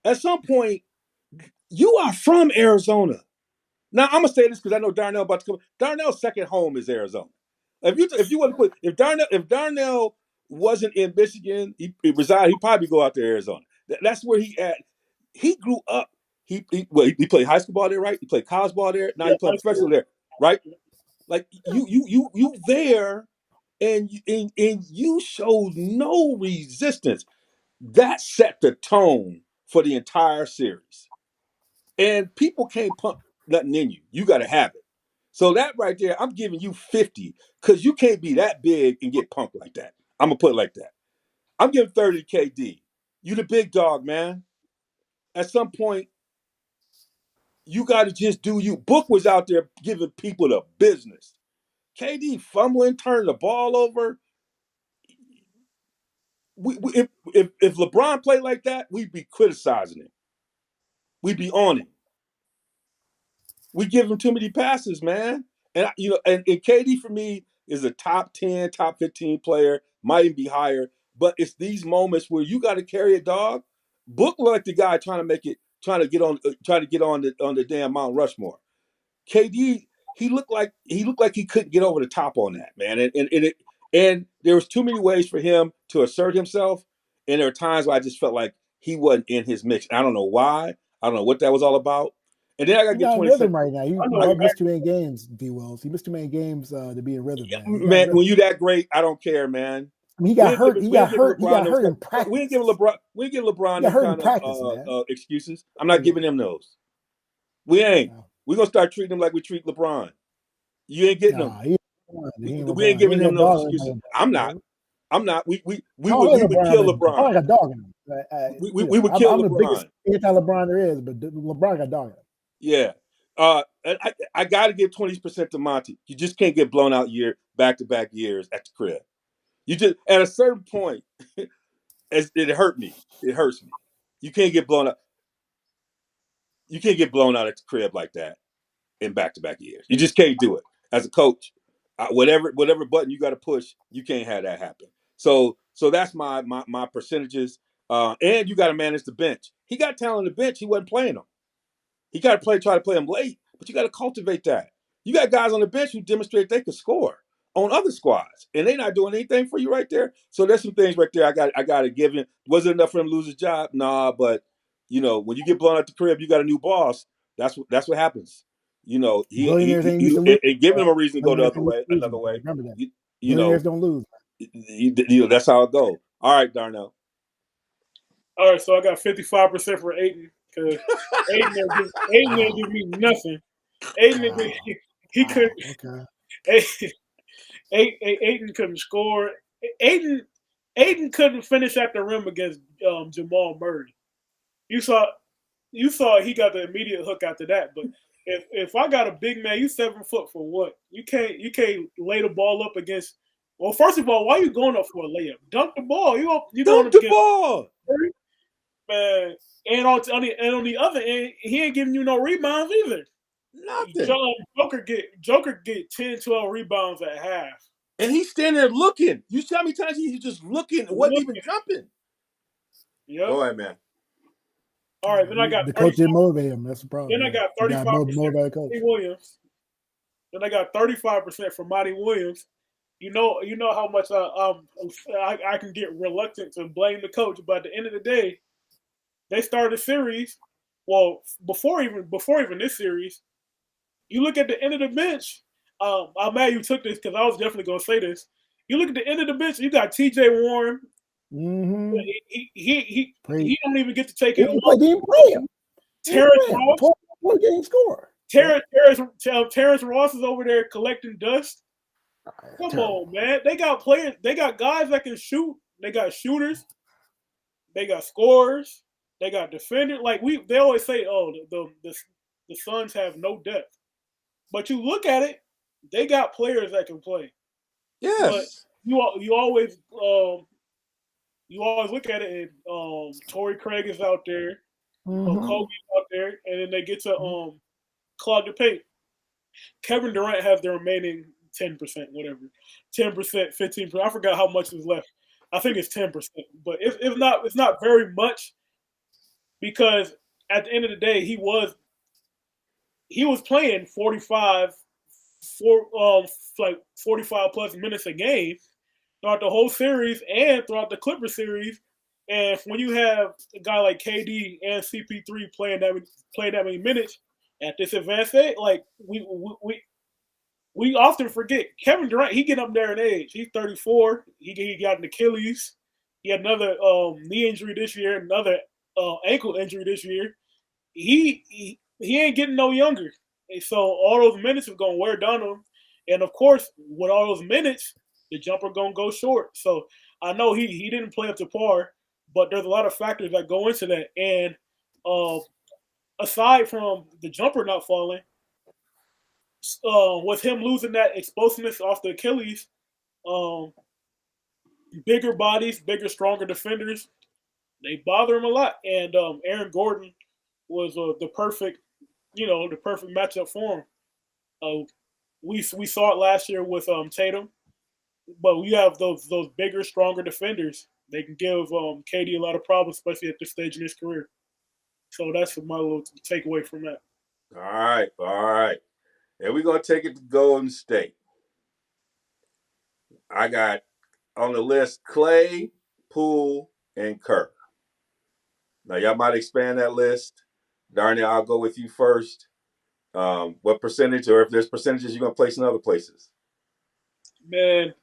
At some point, you are from Arizona. Now I'm gonna say this because I know Darnell about to come. Darnell's second home is Arizona. If Darnell wasn't in Michigan, he resided, he'd probably go out to Arizona. That's where he at. He grew up He played high school ball there, right? He played college ball there. Now he playing professional there, right? Like you there, and you showed no resistance. That set the tone for the entire series. And people can't pump nothing in you. You got to have it. So that right there, I'm giving you 50 because you can't be that big and get punked like that. I'm gonna put it like that. I'm giving 30 to KD. You the big dog, man. At some point, you got to just do you. Book was out there giving people the business. KD fumbling, turning the ball over. If LeBron played like that, we'd be criticizing him. We'd be on him. We give him too many passes, man. And and KD for me is a top 10, top 15 player, might even be higher. But it's these moments where you got to carry a dog. Book like the guy trying to get on the damn Mount Rushmore. KD, he looked like he couldn't get over the top on that, man. And there was too many ways for him to assert himself. And there were times where I just felt like he wasn't in his mix. I don't know why. I don't know what that was all about. And then I got to get 20 rhythm right now. You missed too many games, D. Wells. You missed too many games to be in rhythm, man. When you that great, I don't care, man. I mean, he got hurt. He got hurt in practice. We ain't giving LeBron those kind of excuses. I'm not giving him those. We ain't. We're gonna start treating him like we treat LeBron. You ain't getting him. We ain't giving him no excuses. I'm not. We would kill LeBron. I got a dog in him. We would kill LeBron. I'm the biggest anti-LeBron there is, but LeBron got a dog in him. Yeah. I got to give 20% to Monty. You just can't get blown out back-to-back years at the crib. You just at a certain point, it hurt me. It hurts me. You can't get blown out. You can't get blown out at the crib like that in back-to-back years. You just can't do it. As a coach, whatever button you got to push, you can't have that happen. So that's my percentages. And you got to manage the bench. He got talent on the bench. He wasn't playing them. He got to try to play them late, but you got to cultivate that. You got guys on the bench who demonstrate they can score on other squads, and they're not doing anything for you right there. So there's some things right there I got to give him. Was it enough for him to lose his job? Nah, but when you get blown out the crib, you got a new boss. That's what happens. He giving him a reason to go the other way. Another way. Remember that. Billionaires don't lose. That's how it goes. All right, Darnell. All right, so I got 55% for Ayton because Ayton didn't give me nothing. Ayton he couldn't. Okay. Ayton couldn't score. Ayton couldn't finish at the rim against Jamal Murray. You saw he got the immediate hook after that. But if I got a big man, you 7 foot for what? You can't lay the ball up against. Well, first of all, why are you going up for a layup? Dunk the ball. You dunk the ball, man. And on the other end, he ain't giving you no rebounds either. Nothing. Joker get 10, 12 rebounds at half. And he's standing there looking. You see how many times he's just looking, wasn't even jumping. Yep. Go ahead, man. All right, then I got the coach didn't motivate him. That's the problem. Then I got 35% for Monty Williams. Then I got 35% for Monty Williams. You know how much I can get reluctant to blame the coach, but at the end of the day, they started a series. Well, before even this series, you look at the end of the bench. I'm mad you took this because I was definitely going to say this. You look at the end of the bench. You got T.J. Warren. Mm-hmm. He don't even get to take it. He didn't play him. Terrence Ross. What game score? Terrence Ross is over there collecting dust. Come on, man. They got players. They got guys that can shoot. They got shooters. They got scorers. They got defenders. Like they always say, oh, the Suns have no depth. But you look at it, they got players that can play. Yes. But you always look at it and Torrey Craig is out there, Kobe's out there, and then they get to clog the paint. Kevin Durant has the remaining 10%, whatever, 10%, 15%. I forgot how much is left. I think it's 10%, but it's not very much because at the end of the day, he was playing 45 plus minutes a game throughout the whole series and throughout the Clipper series. And when you have a guy like KD and CP3 playing that many minutes at this advanced age, like we often forget Kevin Durant. He get up there in age. He's 34. He got an Achilles. He had another knee injury this year, another ankle injury this year. He ain't getting no younger. And so all those minutes are gonna wear down him. And of course, with all those minutes, the jumper gonna go short. So I know he didn't play up to par, but there's a lot of factors that go into that. And uh, aside from the jumper not falling, with him losing that explosiveness off the Achilles, um, bigger bodies, bigger, stronger defenders, they bother him a lot. And Aaron Gordon was the perfect, the perfect matchup for him. We saw it last year with Tatum, but we have those bigger, stronger defenders. They can give KD a lot of problems, especially at this stage in his career. So that's my little takeaway from that. All right. And we're going to take it to Golden State. I got on the list Clay, Poole, and Kerr. Now, y'all might expand that list. Darnell, I'll go with you first. What percentage, or if there's percentages you're going to place in other places? Man,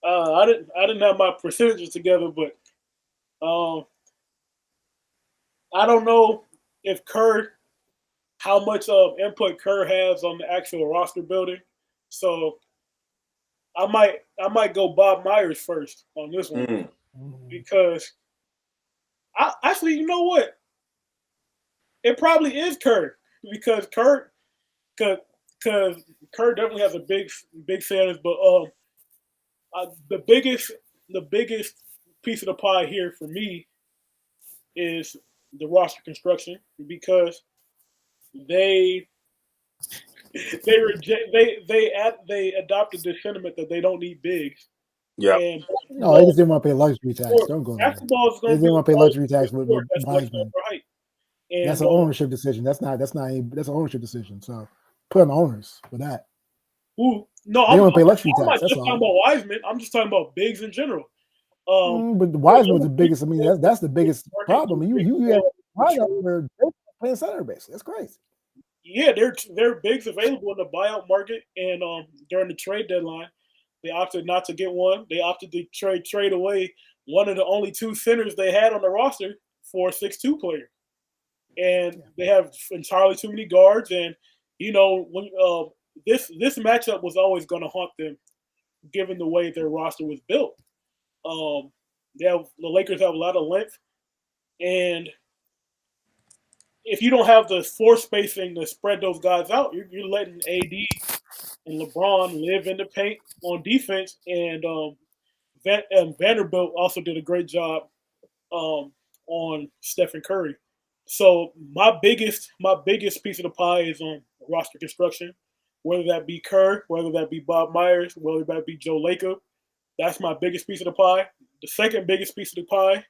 I didn't have my percentages together, but I don't know if how much input Kerr has on the actual roster building. So I might go Bob Myers first on this one because actually, you know what? It probably is Kerr because Kerr definitely has a big sayings, but the biggest piece of the pie here for me is the roster construction because they adopted the sentiment that they don't need bigs. Yeah. No, they just didn't want to pay luxury tax. Don't go there. Basketball is They going to didn't want to pay luxury tax with Wiseman. Wiseman. That's an ownership decision. That's an ownership decision. So put on the owners for that. No, they don't want to pay luxury tax. I'm not that's just all. talking about Wiseman. I'm just talking about bigs in general. But Wiseman was the biggest. I mean, that's the biggest problem. You have Wiseman playing center basically. That's crazy. Yeah, they're bigs available in the buyout market, and during the trade deadline, they opted not to get one. They opted to trade away one of the only two centers they had on the roster for a 6'2" player, and they have entirely too many guards. And when this matchup was always going to haunt them, given the way their roster was built. The Lakers have a lot of length, and if you don't have the floor spacing to spread those guys out, you're letting AD and LeBron live in the paint on defense. And Vanderbilt also did a great job on Stephen Curry. So my biggest piece of the pie is on roster construction, whether that be Kerr, whether that be Bob Myers, whether that be Joe Lacob. That's my biggest piece of the pie. The second biggest piece of the pie,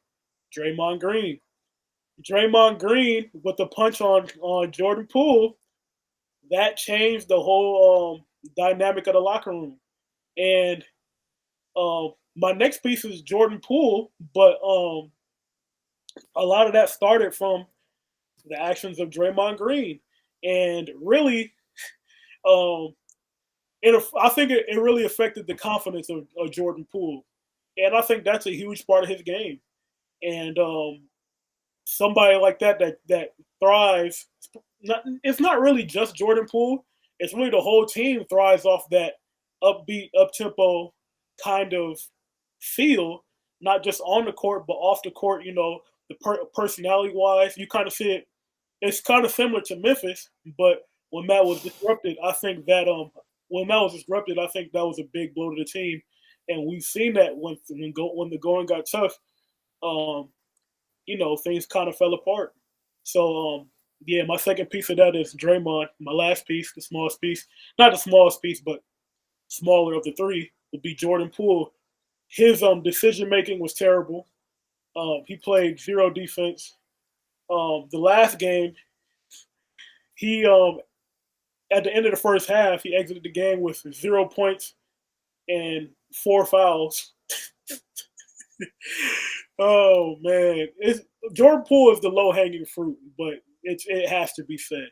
Draymond Green. Draymond Green with the punch on Jordan Poole, that changed the whole dynamic of the locker room. And my next piece is Jordan Poole, but a lot of that started from the actions of Draymond Green, and really, I think it really affected the confidence of Jordan Poole, and I think that's a huge part of his game. And somebody like that thrives. It's not really just Jordan Poole. It's really the whole team thrives off that upbeat, up-tempo kind of feel, not just on the court, but off the court, the personality-wise. You kind of see it. It's kind of similar to Memphis, but when Matt was disrupted, I think that was a big blow to the team. And we've seen that when the going got tough, things kind of fell apart. So, my second piece of that is Draymond. My last piece, the smallest piece, not the smallest piece, but smaller of the three, would be Jordan Poole. His decision making was terrible. He played zero defense. The last game, he at the end of the first half, he exited the game with 0 points and 4 fouls. Oh man, Jordan Poole is the low hanging fruit, but it has to be said.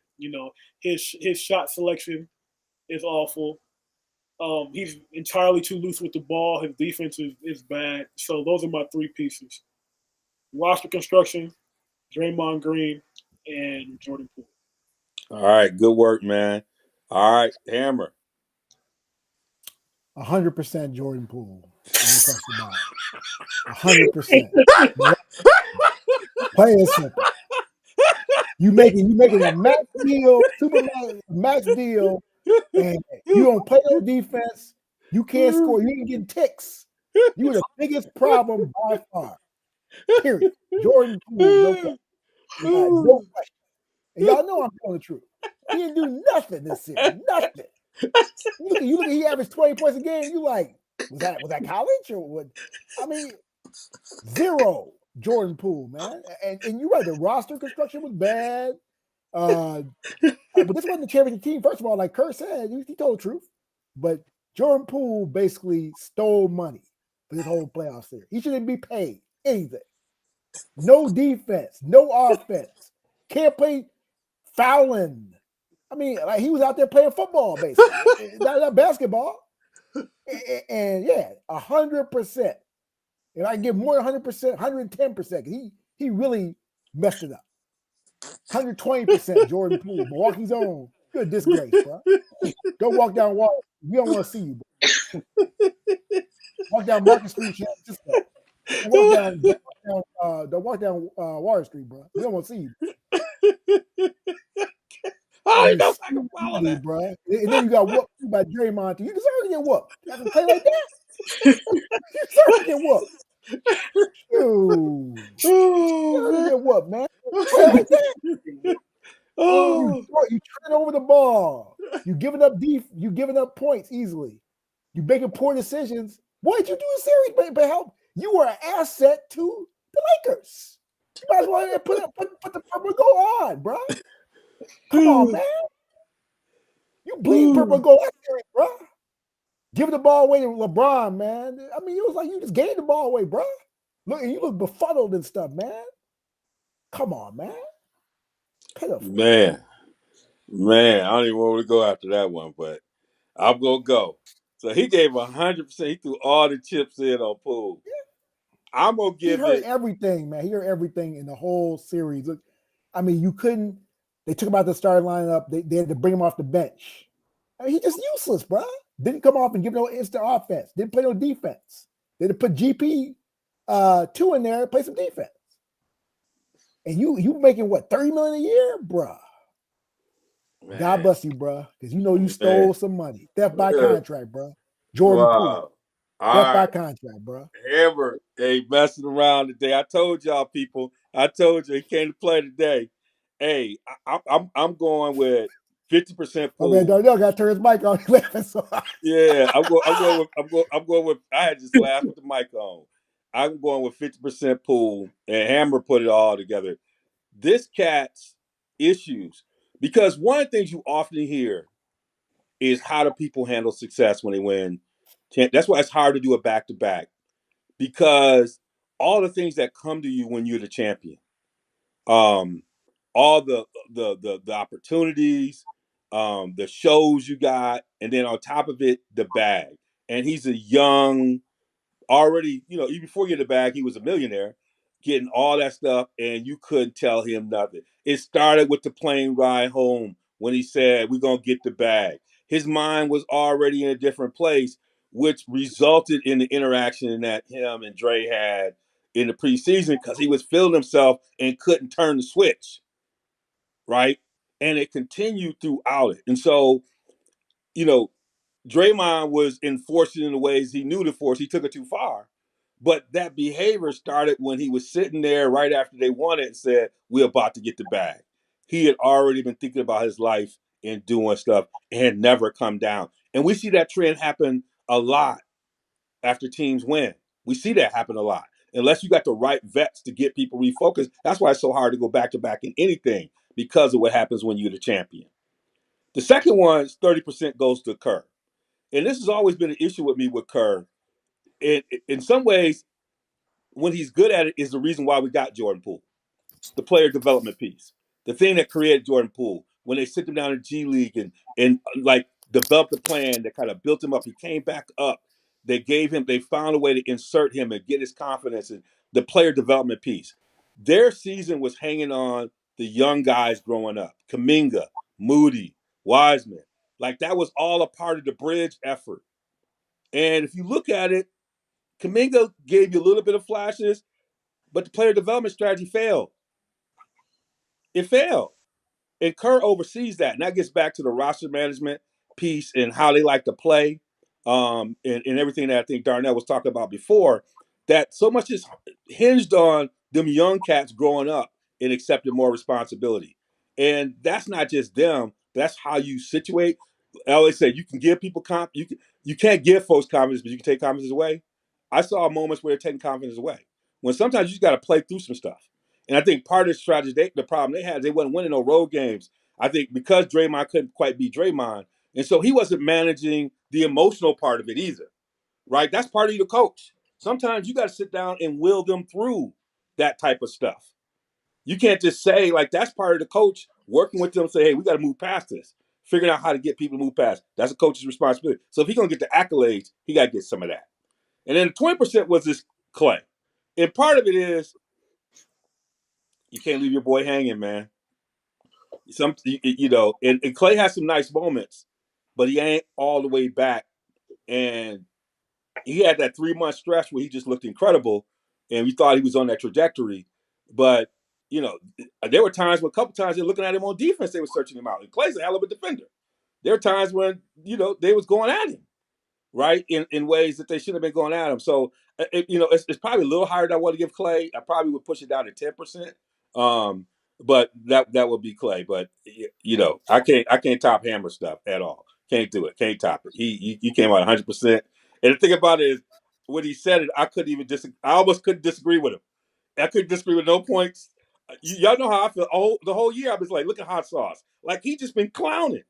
His shot selection is awful. He's entirely too loose with the ball. His defense is bad. So those are my three pieces: roster construction, Draymond Green, and Jordan Poole. All right, good work, man. All right, Hammer. 100% Jordan Poole. No question about it. 100%. Plain and simple. You making a max deal, super max deal, and you don't play no defense. You can't score. You ain't getting ticks. You are the biggest problem by far. Period. Jordan Poole, no question. No question. And y'all know I'm telling the truth. He didn't do nothing this series. Nothing. You look, he averaged 20 points a game. You like, was that college or what? I mean, zero Jordan Poole, man. And you're right, the roster construction was bad. But this wasn't the championship team. First of all, like Kurt said, he told the truth. But Jordan Poole basically stole money for this whole playoff series. He shouldn't be paid anything. No defense, no offense. Can't play fouling. I mean, like he was out there playing football, basically, not basketball. And yeah, 100%. And I give more than 100%, 110%. He really messed it up. 120% Jordan Poole, Milwaukee's own. You're a disgrace, bro. Don't walk down Wall. We don't want to see you, bro. Walk down Market Street, San Francisco. Don't walk down Water Street, bro. We don't want to see you. I know I can follow that, bro. And then you got whooped by Draymond. You deserve to get whooped. You have to play like that. You deserve to get whooped. You deserve to get whooped, man. Play like that. You turn over the ball. You giving up points easily. You making poor decisions. What did you do in series? But help. You were an asset to the Lakers. You might as well put the purple go on, bro. Come on, man. You bleed purple and gold that series, bro. Give the ball away to LeBron, man. I mean, it was like you just gave the ball away, bro. Look, you look befuddled and stuff, man. Come on, man. Pitiful. Man, I don't even want to go after that one, but I'm gonna go. So he gave 100%. He threw all the chips in on Poole. Yeah. I'm gonna give it everything, man. He heard everything in the whole series. Look, I mean, you couldn't. They took him out the starting lineup. They had to bring him off the bench. I mean, he's just useless, bro. Didn't come off and give no instant offense. Didn't play no defense. They had to put GP 2 in there and play some defense. And you making what, $30 million a year, bro? Man. God bless you, bro, because you stole some money. Theft by contract, bro. Jordan Poole. Theft by contract, bro. Hammer, hey, messing around today. I told y'all, people. I told you he came to play today. Hey, I'm going with 50% Poole. Oh man, Darnell got to turn his mic on. Yeah, I'm going with. I had just laughed with the mic on. I'm going with 50% Poole, and Hammer put it all together. This cat's issues, because one of the things you often hear is how do people handle success when they win. That's why it's hard to do a back-to-back, because all the things that come to you when you're the champion, all the opportunities, the shows you got, and then on top of it, the bag. And he's a young, already, even before you get the bag, he was a millionaire, getting all that stuff, and you couldn't tell him nothing. It started with the plane ride home when he said, "We're gonna get the bag." His mind was already in a different place, which resulted in the interaction that him and Dre had in the preseason, because he was feeling himself and couldn't turn the switch, right? And it continued throughout it. And so, Draymond was enforcing in the ways he knew to force. He took it too far. But that behavior started when he was sitting there right after they won it and said, "We're about to get the bag." He had already been thinking about his life and doing stuff and had never come down. And we see that trend happen a lot after teams win. We see that happen a lot. Unless you got the right vets to get people refocused. That's why it's so hard to go back to back in anything, because of what happens when you're the champion. The second one is 30% goes to Kerr. And this has always been an issue with me with Kerr. In some ways, when he's good at it is the reason why we got Jordan Poole, the player development piece, the thing that created Jordan Poole. When they sit him down in G League and like developed a plan that kind of built him up, he came back up. They found a way to insert him and get his confidence and the player development piece. Their season was hanging on the young guys growing up, Kuminga, Moody, Wiseman. Like that was all a part of the bridge effort. And if you look at it, Kuminga gave you a little bit of flashes, but the player development strategy failed. It failed. And Kerr oversees that. And that gets back to the roster management piece and how they like to play, and everything that I think Darnell was talking about before, that so much is hinged on them young cats growing up and accepting more responsibility. And that's not just them. That's how you situate. I always say you can give people you can't give folks confidence, but you can take confidence away. I saw moments where they're taking confidence away. When sometimes you just got to play through some stuff. And I think part of the strategy, the problem they had, they wasn't winning no road games. I think because Draymond couldn't quite be Draymond, and so he wasn't managing the emotional part of it either, right? That's part of your coach. Sometimes you got to sit down and will them through that type of stuff. You can't just say, like, that's part of the coach working with them, say, hey, we got to move past this, figuring out how to get people to move past. That's a coach's responsibility. So if he's going to get the accolades, he got to get some of that. And then the 20% was this Clay. And part of it is you can't leave your boy hanging, man. And Clay has some nice moments, but he ain't all the way back. And he had that 3-month stretch where he just looked incredible, and we thought he was on that trajectory. But there were times when a couple times they're looking at him on defense, they were searching him out. And Clay's a hell of a defender. There are times when they was going at him, right, in ways that they shouldn't have been going at him. So it's probably a little higher than I want to give Clay. I probably would push it down to 10%. But that would be Clay. But I can't top Hammer stuff at all. Can't do it. Can't top it. He came out 100%. And the thing about it is, when he said it, I couldn't even I almost couldn't disagree with him. I couldn't disagree with no points. Y'all know how I feel. The whole year I was like, look at Hot Sauce. Like he just been clowning.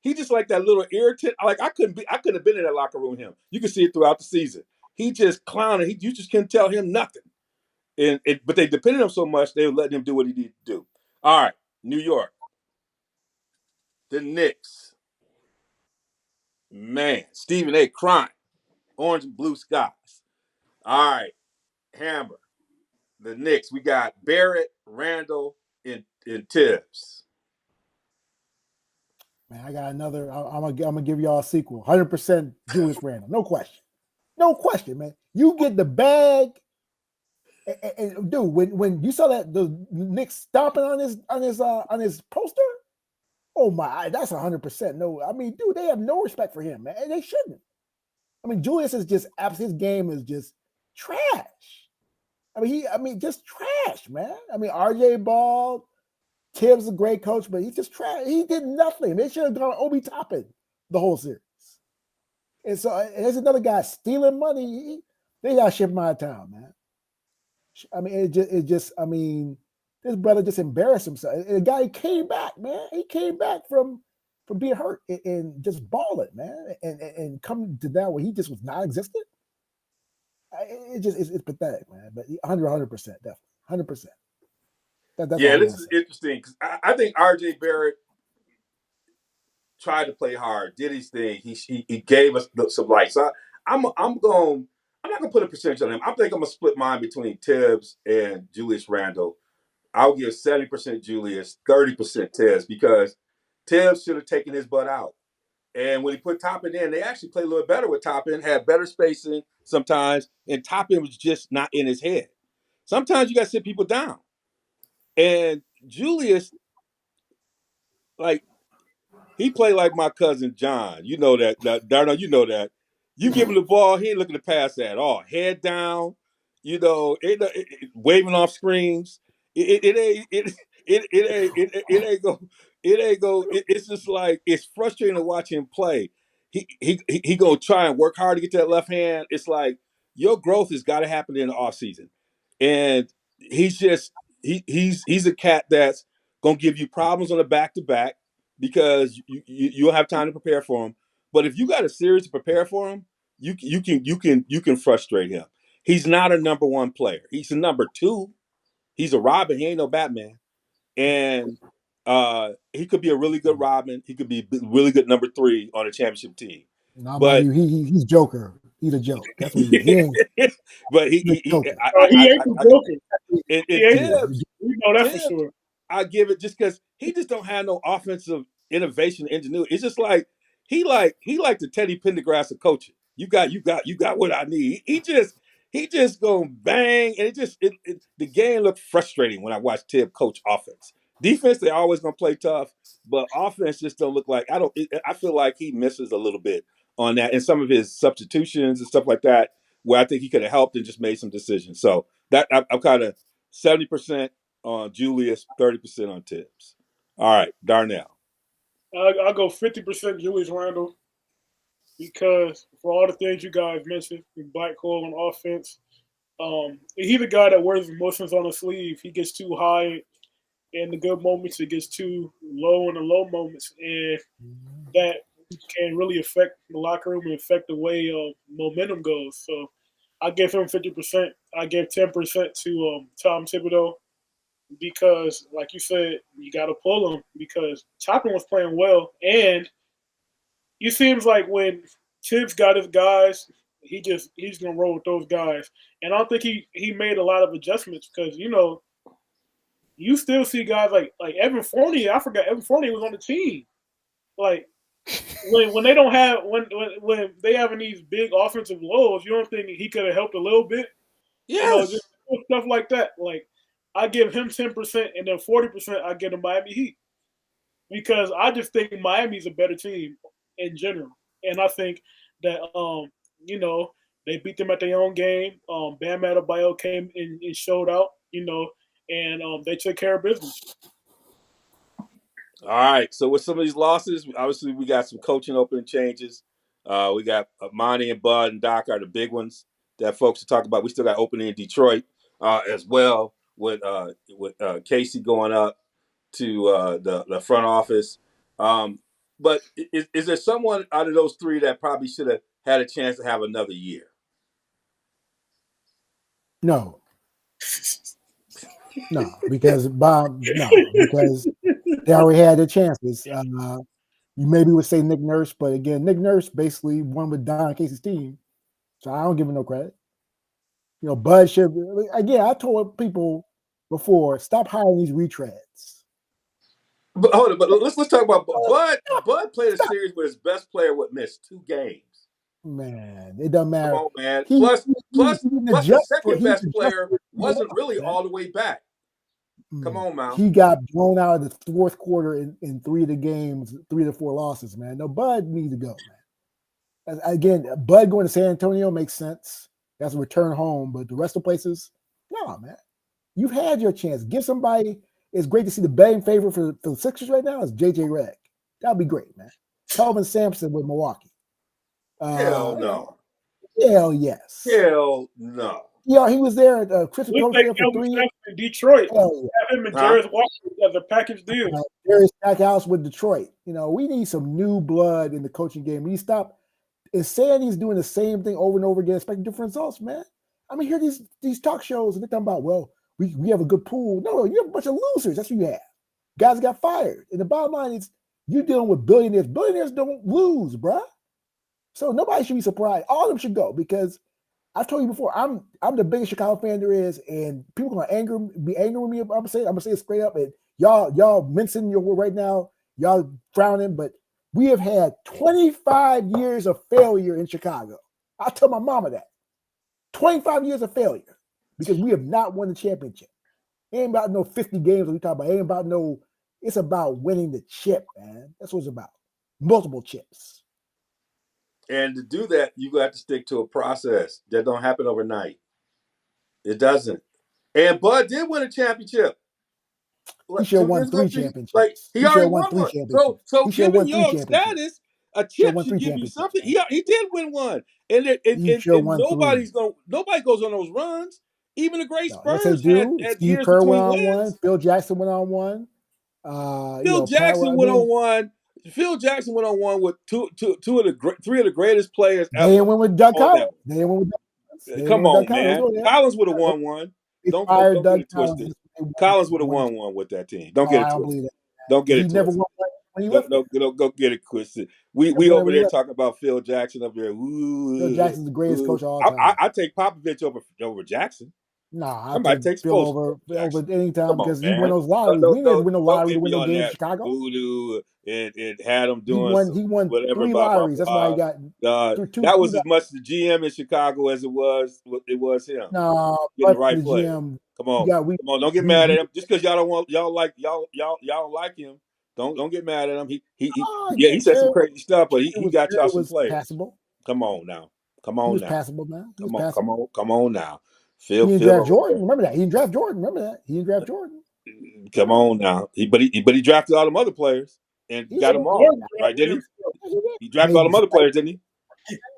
He just like that little irritant. Like I couldn't have been in that locker room with him. You can see it throughout the season. He just clowning. You just couldn't tell him nothing. But they depended on him so much they were letting him do what he needed to do. All right, New York, the Knicks. Man, Stephen A. crying. Orange and blue skies. All right, Hammer. The Knicks. We got Barrett, Randall, and Tibbs. Man, I got another. I'm gonna give y'all a sequel. 100% Julius Randle. No question. No question, man. You get the bag. And dude, when you saw that the Knicks stomping on his poster, oh my, that's 100%. No, I mean, dude, they have no respect for him, man. And they shouldn't. I mean, Julius is just his game is just trash. Just trash, man. I mean, RJ Ball, Tibbs is a great coach, but he's just trash. He did nothing. They should have gone Obi Toppin the whole series. And so there's another guy stealing money. They gotta ship him out of town, man. I mean, this brother just embarrassed himself. And the guy came back, man. He came back from being hurt and just balling, man. And coming to that where he just was non-existent. It's pathetic, man. But 100%, definitely, 100%. This is interesting because I think RJ Barrett tried to play hard, did his thing. He gave us some light. So I'm not gonna put a percentage on him. I think I'm gonna split mine between Tibbs and Julius Randle. I'll give 70% Julius, 30% Tibbs, because Tibbs should have taken his butt out. And when he put Toppin in, they actually played a little better with Toppin, had better spacing sometimes, and Toppin was just not in his head. Sometimes you got to sit people down. And Julius, like, he played like my cousin John. You know that, Darnell, you know that. You give him the ball, he ain't looking to pass at all. Head down, waving off screens. It's just like, it's frustrating to watch him play. He gonna try and work hard to get that left hand. It's like your growth has got to happen in the off season, and he's a cat that's gonna give you problems on the back to back because you'll have time to prepare for him. But if you got a series to prepare for him, you can frustrate him. He's not a number one player. He's a number two. He's a Robin. He ain't no Batman. And he could be a really good Robin. He could be a really good number three on a championship team. No, mind But you, he's Joker. He's a joke. That's what he is. He ain't. but He's a joker. He ain't the Joker. And Tibbs, we know that for sure. I give it just because he just don't have no offensive innovation, ingenuity. It's just like he like the Teddy Pendergrass of coaching. You got what I need. He just gonna bang, and the game looked frustrating when I watched Tibb coach offense. Defense, they always gonna play tough, but offense just don't look like I feel like he misses a little bit on that, and some of his substitutions and stuff like that, where I think he could have helped and just made some decisions. So that I'm kind of 70% on Julius, 30% on Tibbs. All right, Darnell. I'll go 50% Julius Randle because for all the things you guys mentioned, the black hole on offense, he's the guy that wears emotions on his sleeve. He gets too high in the good moments, it gets too low in the low moments, and that can really affect the locker room and affect the way momentum goes. So I give him 50%. I give 10% to Tom Thibodeau because, like you said, you got to pull him because Toppin was playing well, and it seems like when Tibbs got his guys, he's gonna roll with those guys, and I don't think he made a lot of adjustments because you still see guys like Evan Fournier. I forgot Evan Fournier was on the team. Like when they don't have when they having these big offensive lows, you don't think he could have helped a little bit? Yes. Just stuff like that. Like I give him 10% and then 40% I give the Miami Heat because I just think Miami's a better team in general, and I think that they beat them at their own game. Bam Adebayo came and showed out, and they took care of business. All right. So with some of these losses, obviously we got some coaching opening changes. We got Monty and Bud and Doc are the big ones that folks are talking about. We still got opening in Detroit as well with Casey going up to the front office. But is there someone out of those three that probably should have had a chance to have another year? No. No, because because they already had their chances. You maybe would say Nick Nurse, but again, Nick Nurse basically won with Don Casey's team, so I don't give him no credit. Bud should. Again, I told people before, stop hiring these retreads. But hold on, but let's talk about Bud. Bud played a series where his best player would miss 2 games. Man, it doesn't matter. Come on, man. Plus, the second best player wasn't really all the way back. Come on, man. He got blown out of the fourth quarter in 3 of the games, 3 of the 4 losses, man. No, Bud needs to go, man. Again, Bud going to San Antonio makes sense. That's a return home, but the rest of the places, no, man. You've had your chance. Give somebody. It's great to see the betting favorite for the Sixers right now is JJ Redick. That'd be great, man. Kelvin Sampson with Milwaukee. Hell no. Hell yes. Hell no. Yeah, he was there at Christopher Coach there for 3 years. In Detroit. Hell yeah. Have him and Darius Walker as a package deal. Darius Stackhouse with Detroit. We need some new blood in the coaching game. We need to stop. Insanity doing the same thing over and over again, expecting different results, man. I mean, hear these talk shows and they're talking about, well, we have a good pool. No, you have a bunch of losers. That's what you have. Guys got fired. And the bottom line is you're dealing with billionaires. Billionaires don't lose, bruh. So nobody should be surprised. All of them should go because I've told you before, I'm the biggest Chicago fan there is, and people are gonna be angry with me. I'm gonna say it straight up. And y'all mincing your word right now, y'all frowning, but we have had 25 years of failure in Chicago. I tell my mama that. 25 years of failure because we have not won the championship. It ain't about no 50 games we talk about. It ain't about it's about winning the chip, man. That's what it's about. Multiple chips. And to do that, you got to stick to a process that don't happen overnight. It doesn't. And Bud did win a championship. He should have won 3 championships. He already won 3 championships. So given your status, a chip should give you something. He did win one, and nobody goes on those runs. Even the great Spurs had Steve Kerr went on one. Phil Jackson went on one. Phil Jackson went on one. Phil Jackson went on one with 3 of the greatest players ever. They went with Doug Collins. They Come want Doug on, Collins. man. Collins would have won one. They Don't fired get Doug it Collins. twisted. They won Collins would have one. won with that team. Don't Oh, get I it don't twisted. believe that. Don't get He it never twisted. won one when he left. Don't go get it twisted. We Never won over when he there left. talking about Phil Jackson up there. Phil Ooh, Jackson's the greatest ooh. coach of all time. I take Popovich over Jackson. Nah, I I might take take Phil Spoelstra over any time Come on, because he won man. those lotteries. We didn't win no Don't lottery to get win me no on games in that Chicago. voodoo and had him He doing won whatever, 3 blah, blah, lotteries. That's why he blah. got two. That was as much the GM in Chicago as it was him Nah, getting the but for right the player. GM, Come on, we don't get mad at him just because y'all don't want y'all don't like him. Don't get mad at him. He said some crazy stuff, but he got y'all some was players. passable. Come on now, He was passable, man. come on now. He didn't draft Jordan. Remember that. He didn't draft Jordan. Remember that. He didn't draft Jordan. Come on now. But he drafted all them other players and got them all right, didn't he? He drafted all them other players, didn't he?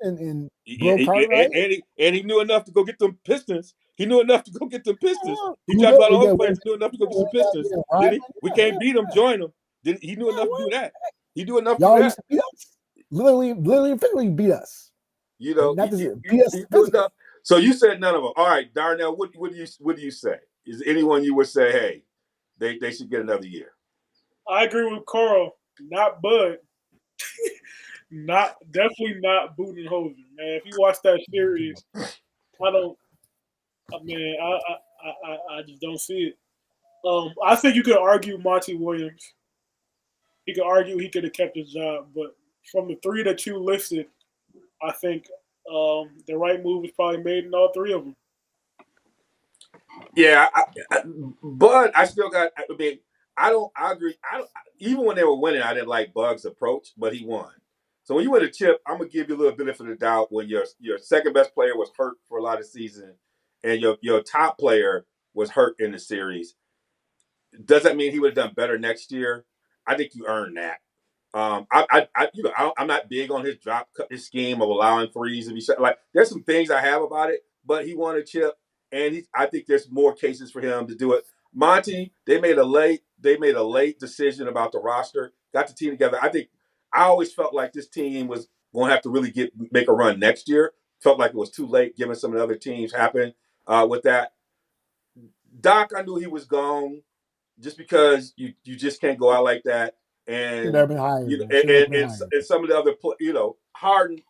And broke Cartwright. And he knew enough to go get them Pistons. He knew enough to go get them Pistons. He Who drafted all knows? the other players. He knew enough to go get some Pistons. Did he? We can't beat him. Join him. He knew enough to do that. He knew enough to do Y'all that. used to beat us. Literally and figuratively beat us. You know, not just beat us. So you said none of them. All right, Darnell, what do you say? Is there anyone you would say, hey, they should get another year? I agree with Carl. Not Bud. Definitely not Budenholzer, man. If you watch that series, I just don't see it. I think you could argue Monty Williams. He could argue he could have kept his job, but from the three that you listed, I think the right move was probably made in all three of them. Yeah, but I still got. I mean, I agree. Even when they were winning, I didn't like Bug's approach, but he won. So when you win a chip, I'm gonna give you a little benefit of the doubt when your second best player was hurt for a lot of the season, and your top player was hurt in the series. Does that mean he would have done better next year? I think you earned that. I'm not big on his scheme of allowing threes to be shot. Like, there's some things I have about it, but he won a chip, and I think there's more cases for him to do it. Monty, they made a late decision about the roster, got the team together. I always felt like this team was going to have to really make a run next year. Felt like it was too late, given some of the other teams happened with that. Doc, I knew he was gone, just because you just can't go out like that. And never been hired. And some of the other, Harden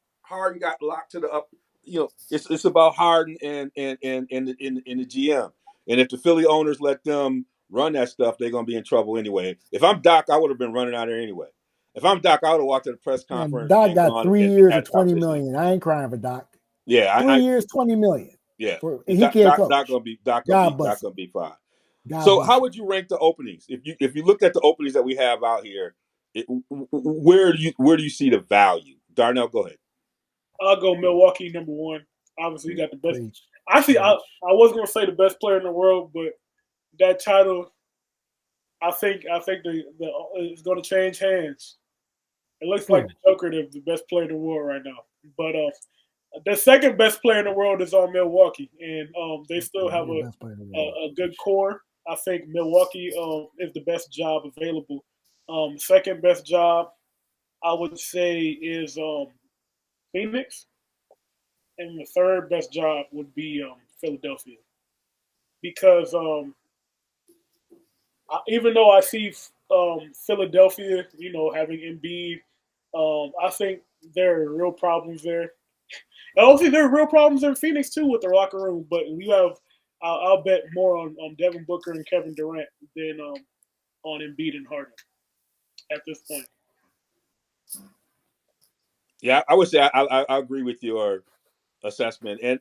got locked to the up. It's about Harden and the GM. And if the Philly owners let them run that stuff, they're gonna be in trouble anyway. If I'm Doc, I would have been running out there anyway. If I'm Doc, I would have walked to the press conference. Doc got 3 years of $20 million. I ain't crying for Doc. Yeah, 3 years, $20 million. Yeah, he can't coach. Doc gonna be fine. So how would you rank the openings? If you look at the openings that we have out here, where do you see the value? Darnell, go ahead. I'll go Milwaukee number one. Obviously, you got the best. Actually, I was going to say the best player in the world, but that title, I think it's going to change hands. It looks like the Joker is the best player in the world right now. But the second best player in the world is on Milwaukee, and they still have a good core. I think Milwaukee is the best job available. Second best job, I would say, is Phoenix, and the third best job would be Philadelphia. Because even though I see Philadelphia, having Embiid, I think there are real problems there. I don't think there are real problems in Phoenix too with the locker room, but we have. I'll bet more on Devin Booker and Kevin Durant than on Embiid and Harden at this point. Yeah, I would say I agree with your assessment, and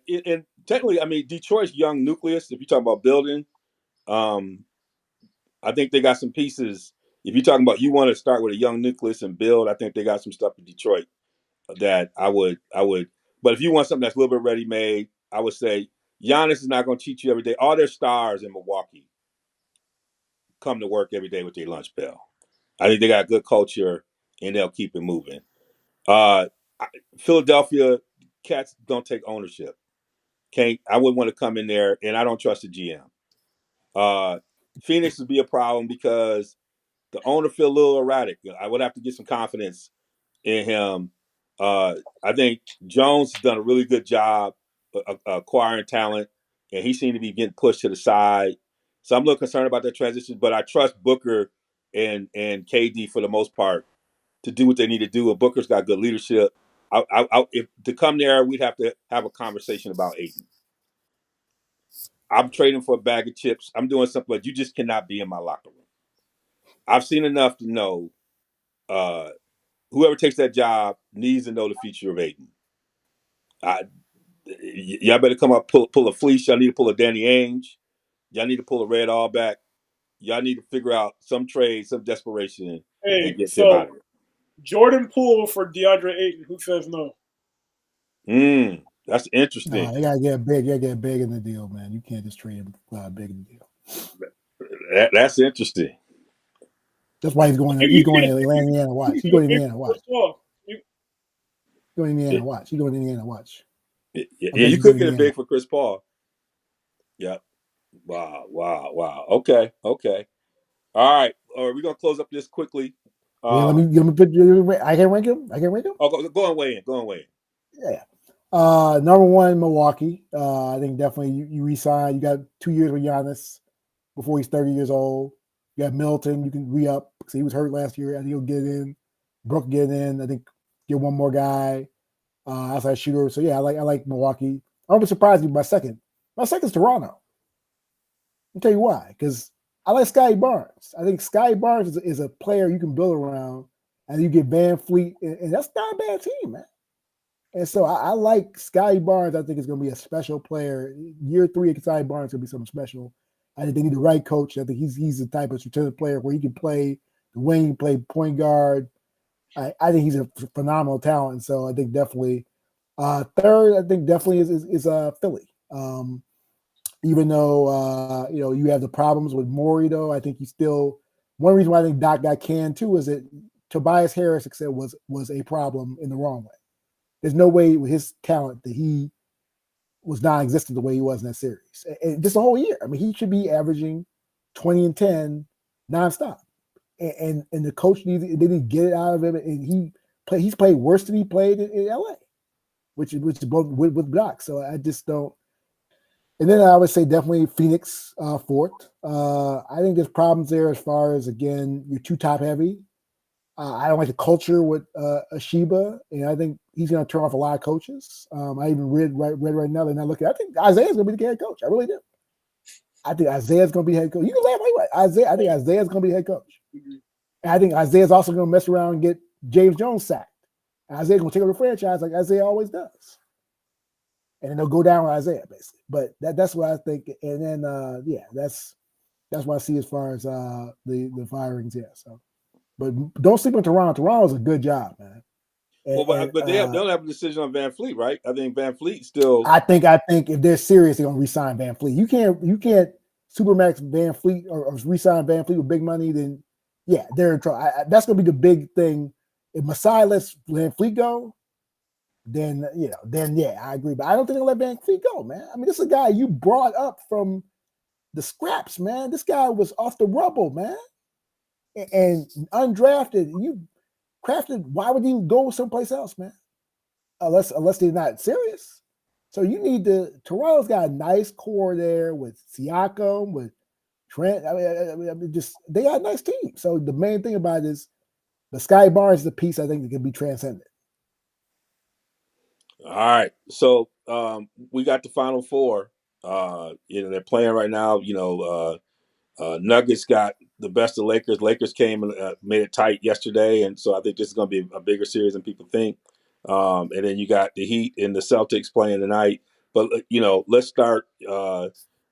technically, I mean, Detroit's young nucleus. If you're talking about building, I think they got some pieces. If you're talking about you want to start with a young nucleus and build, I think they got some stuff in Detroit that I would. But if you want something that's a little bit ready made, I would say Giannis is not going to cheat you every day. All their stars in Milwaukee come to work every day with their lunch bell. I think they got good culture and they'll keep it moving. Philadelphia Cats don't take ownership. I wouldn't want to come in there, and I don't trust the GM. Phoenix would be a problem because the owner feel a little erratic. I would have to get some confidence in him. I think Jones has done a really good job acquiring talent, and he seemed to be getting pushed to the side. So I'm a little concerned about that transition, but I trust Booker and KD for the most part to do what they need to do. And Booker's got good leadership. If to come there, we'd have to have a conversation about Ayton. I'm trading for a bag of chips. I'm doing something, but you just cannot be in my locker room. I've seen enough to know whoever takes that job needs to know the future of Ayton. Y'all better come up, pull a fleece. Y'all need to pull a Danny Ainge. Y'all need to pull a Red Auerbach. Y'all need to figure out some trade, some desperation, and Hey, get him out so of it. Jordan Poole for DeAndre Ayton. Who says no? That's interesting. They gotta get big. You gotta get big in the deal, man. You can't just trade him big in the deal. That's interesting. That's why he's going. If He's you going get, to Indiana. Watch. you He's get going to big Indiana. for Watch. Chris Paul. Going to Indiana. Watch. He's going to Indiana. Watch. Yeah, I bet you he's could going to get it Indiana. big for Chris Paul. Yep. Wow. Okay. All right. We're gonna close up this quickly. Yeah, let me put. I can rank him. Oh, go and weigh in. Yeah. Number one, Milwaukee. I think definitely you resign. You got 2 years with Giannis before he's 30 years old. You got Middleton. You can re-up because he was hurt last year. I think he'll get in. Brook get in. I think get one more guy outside shooter. So yeah, I like Milwaukee. I'm surprised with my second. My second's Toronto. I'll tell you why. Because I like Scotty Barnes. I think Scotty Barnes is a player you can build around, and you get Van Fleet, and that's not a bad team, man. And so I like Scotty Barnes. I think it's going to be a special player. Year 3 of Scotty Barnes is going to be something special. I think they need the right coach. I think he's the type of strategic player where he can play the wing, play point guard. I think he's a phenomenal talent. So I think definitely. Third, I think definitely is Philly. Even though you have the problems with Morey, though, I think he's still one reason why I think Doc got canned too is that Tobias Harris was a problem in the wrong way. There's no way with his talent that he was non-existent the way he was in that series. And just the whole year. I mean, he should be averaging 20 and 10 nonstop. And the coach they didn't get it out of him. And he's played worse than he played in LA, which is both with Doc. So I just don't. And then I would say definitely Phoenix fourth. I think there's problems there as far as, again, you're too top heavy. I don't like the culture with Ashiba, and I think he's going to turn off a lot of coaches. I even read right now they're not looking. I think Isaiah's going to be the head coach. I really do. I think Isaiah's going to be head coach. You can laugh anyway. I think Isaiah's going to be head coach. And I think Isaiah's also going to mess around and get James Jones sacked. And Isaiah's going to take over the franchise like Isaiah always does. And then they'll go down with Isaiah, basically. But that's what I think. And then, that's what I see as far as the firings. Yeah, so. But don't sleep on Toronto. Toronto's a good job, man. But they don't have a decision on Van Fleet, right? I think Van Fleet still. I think if they're serious, they're gonna re-sign Van Fleet. You can't supermax Van Fleet or re-sign Van Fleet with big money. Then yeah, they're in trouble. That's gonna be the big thing. If Masai lets Van Fleet go, then yeah, I agree. But I don't think they'll let Van Fleet go, man. I mean, this is a guy you brought up from the scraps, man. This guy was off the rubble, man. And undrafted, you crafted. Why would you go someplace else, man? Unless they're not serious. So you need Toronto's got a nice core there with Siakam, with Trent. I mean, just they got a nice team. So the main thing about it is the Sky Barnes is a piece I think that can be transcended. All right, so we got the Final Four. They're playing right now. Nuggets got the best of Lakers. Lakers came and made it tight yesterday, and so I think this is going to be a bigger series than people think. And then you got the Heat and the Celtics playing tonight. But let's start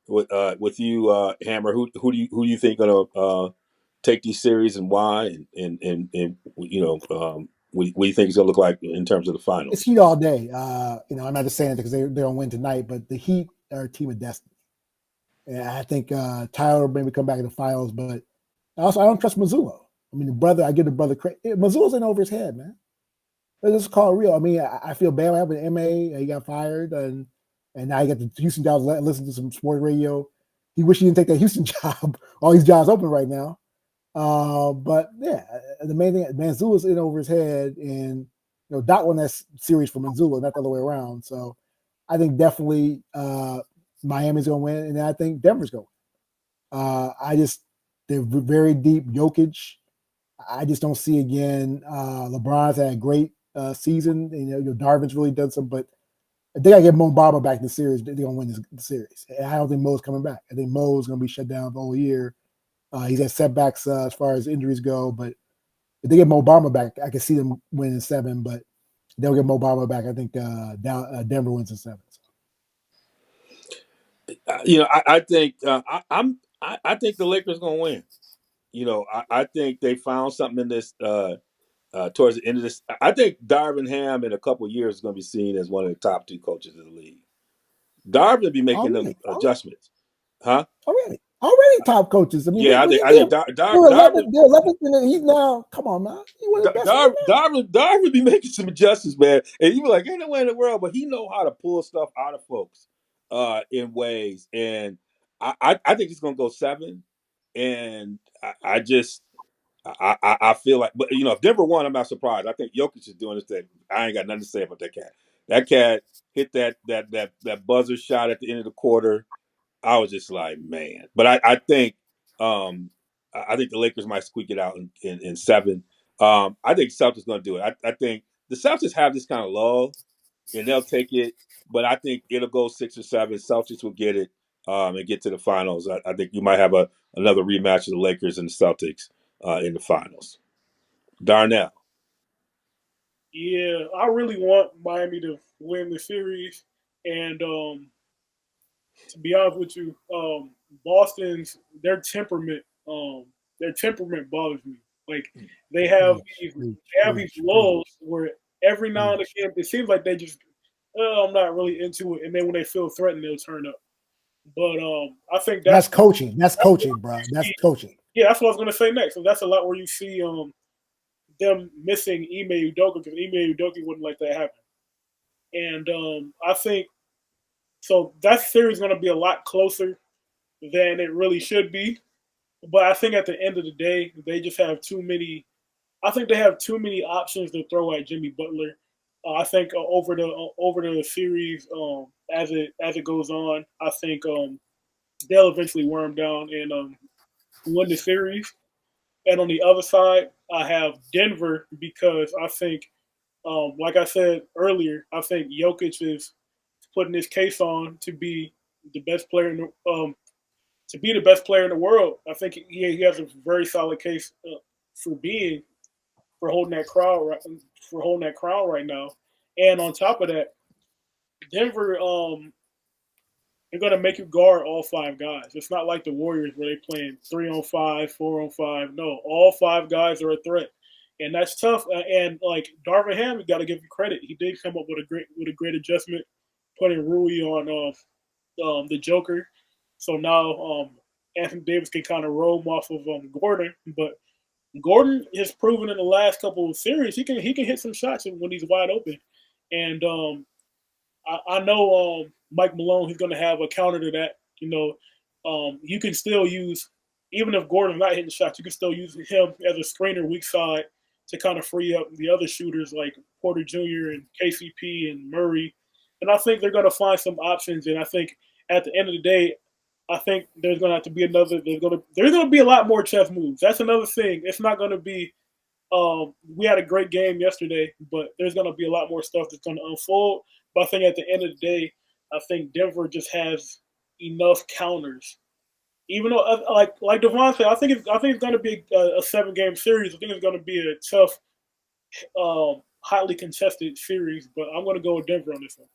with you, Hammer. Who do you think going to take these series and why? And what do you think it's going to look like in terms of the finals? It's Heat all day. I'm not just saying it because they're going to win tonight, but the Heat are a team of destiny. And I think Tyler maybe come back in the finals, but also I don't trust Mazzulla. I mean, I give the brother credit. Mazzulla's in over his head, man. Let's just call it real. I mean, I feel bad what happened to MA. He got fired, and now he got the Houston jobs. Listen to some sports radio. He wished he didn't take that Houston job. All these jobs open right now. But yeah, the main thing, Mazzulla's in over his head, and Doc won that series for Mazzulla, not the other way around. So I think definitely Miami's going to win, and I think Denver's going to win. They're very deep. Jokic, I just don't see again. LeBron's had a great season. Darvin's really done some, but if they got to get Mo Bamba back in the series, they're going to win the series. And I don't think Mo's coming back. I think Mo's going to be shut down the whole year. He's had setbacks as far as injuries go, but if they get Mo Bamba back, I can see them winning 7. But they'll get Mo Bamba back. I think Denver wins in 7. I think I think the Lakers gonna win. I think they found something in this towards the end of this. I think Darvin Ham in a couple of years is going to be seen as one of the top 2 coaches in the league. Darvin will be making them adjustments, huh? Already top coaches. I mean, yeah, I think Darvin. They're 11th, and he's now. Come on, man. Darvin be making some adjustments, man. And you be like, ain't no way in the world, but he know how to pull stuff out of folks in ways. And I think he's going to go 7. And I just. I feel like, but if Denver won, I'm not surprised. I think Jokic is doing this thing. I ain't got nothing to say about that cat. That cat hit that buzzer shot at the end of the quarter. I was just like, man. But I think the Lakers might squeak it out in 7. I think Celtics going to do it. I think the Celtics have this kind of lull, and they'll take it. But I think it'll go 6 or 7. Celtics will get it and get to the finals. I think you might have another rematch of the Lakers and the Celtics in the finals. Darnell. Yeah, I really want Miami to win the series, and to be honest with you, Boston's their temperament bothers me. Like they have these lulls where every now and again it seems like they just, I'm not really into it, and then when they feel threatened, they'll turn up. But I think that's coaching. That's coaching, bro. That's coaching. Yeah, that's what I was going to say next. So that's a lot where you see them missing Ime Udoka, because Ime Udoka wouldn't let that happen. And I think so. That series is going to be a lot closer than it really should be. But I think at the end of the day, they just have too many. I think they have too many options to throw at Jimmy Butler. I think over the series, as it goes on, I think they'll eventually wear him down and win the series. And on the other side, I have Denver because I think, like I said earlier, I think Jokic is putting his case on to be the best player in the world. I think he has a very solid case for holding that crown right now. And on top of that, Denver they're gonna make you guard all 5 guys. It's not like the Warriors where they playing 3-on-5, 4-on-5. No, all 5 guys are a threat, and that's tough. And like Darvin Ham, you got to give him credit. He did come up with a great adjustment, putting Rui on the Joker. So now Anthony Davis can kind of roam off of Gordon, but Gordon has proven in the last couple of series he can hit some shots when he's wide open, and I know Mike Malone, he's going to have a counter to that. You can still use, even if Gordon's not hitting shots, you can still use him as a screener weak side to kind of free up the other shooters like Porter Jr. and KCP and Murray. And I think they're going to find some options. And I think at the end of the day, I think there's going to have to be there's going to be a lot more chess moves. That's another thing. It's not going to be, we had a great game yesterday, but there's going to be a lot more stuff that's going to unfold. But I think at the end of the day, I think Denver just has enough counters. Even though, like Devon said, I think it's going to be a 7-game series. I think it's going to be a tough, highly contested series. But I'm going to go with Denver on this one.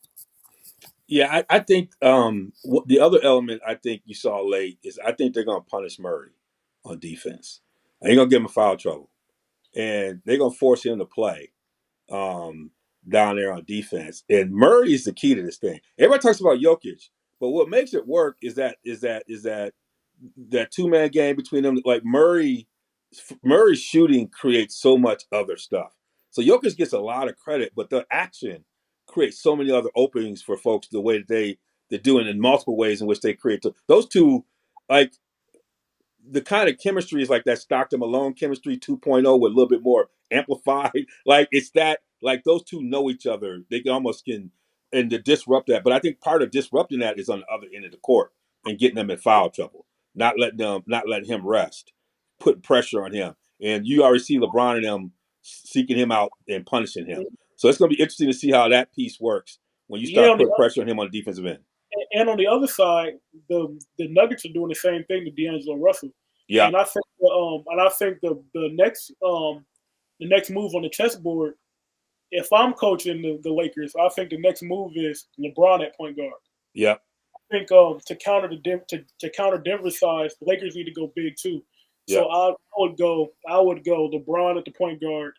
Yeah, I think the other element I think you saw late is I think they're going to punish Murray on defense. They're going to give him foul trouble, and they're going to force him to play down there on defense. And Murray is the key to this thing. Everybody talks about Jokic, but what makes it work is that 2-man game between them. Like Murray's shooting creates so much other stuff. So Jokic gets a lot of credit, but the action creates so many other openings for folks the way that they're doing in multiple ways in which they create. Those two, like the kind of chemistry is like that Stockton Malone chemistry 2.0 with a little bit more amplified. Like it's that, like those two know each other. They almost can and to disrupt that. But I think part of disrupting that is on the other end of the court and getting them in foul trouble, not letting him rest, putting pressure on him. And you already see LeBron and them seeking him out and punishing him. So it's going to be interesting to see how that piece works when you Yeah, start putting pressure on him on the defensive end. and on the other side, the Nuggets are doing the same thing to D'Angelo Russell. Yeah, And I think the next move on the chessboard, if I'm coaching the Lakers, I think the next move is LeBron at point guard. yeah, I think to counter Denver's size, the Lakers need to go big too. yeah, So I would go LeBron at the point guard,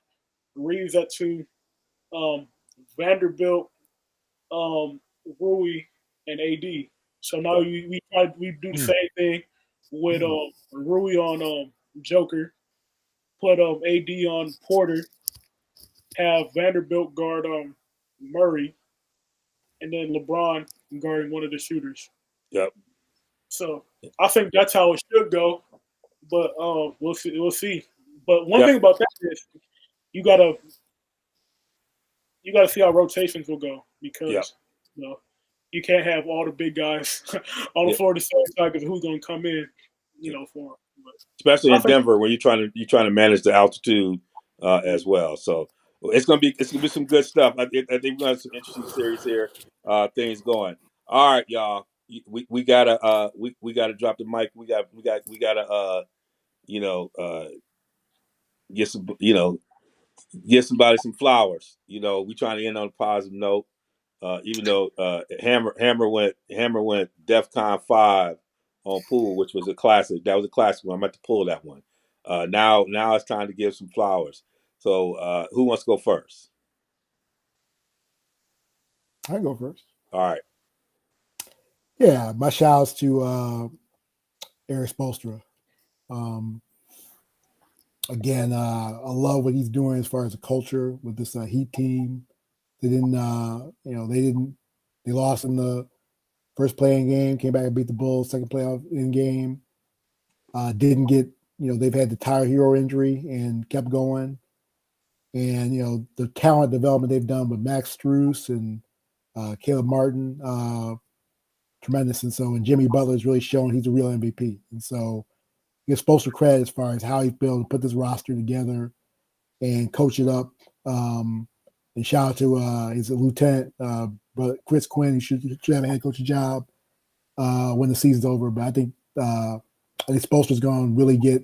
Reeves at two, Vanderbilt, Rui, and AD. So now we do the same thing with Rui on Joker, put AD on Porter, have Vanderbilt guard Murray, and then LeBron guarding one of the shooters. yeah. So I think that's how it should go. But we'll see. We'll see. But one Yep. thing about that is you gotta see how rotations will go because Yep. you can't have all the big guys on the Yep. floor at the same time because who's gonna come in, for them. But Especially I in think Denver where you're trying to manage the altitude as well. So it's gonna be some good stuff. I think we're gonna have some interesting series here. Things going. All right, y'all. We gotta we gotta drop the mic. We gotta get some get somebody some flowers. We trying to end on a positive note. Even though Hammer went DEFCON 5 on pool, which was a classic. That was a classic one. I'm about to pull that one. Now it's time to give some flowers. So who wants to go first? I can go first. All right. Yeah, my shout outs to Erik Spoelstra. Again, I love what he's doing as far as the culture with this Heat team. They didn't, they lost in the first playing game, came back and beat the Bulls, second playoff in game. Didn't get, they've had the Tyler Hero injury and kept going. And, the talent development they've done with Max Strus and Caleb Martin, tremendous. And so, and Jimmy Butler has really shown he's a real MVP. And so, he gets Spoelstra credit as far as how he's been able to put this roster together and coach it up. And shout out to his lieutenant, but Chris Quinn. He should have a head coaching job when the season's over. But I think Spoelstra's going to really going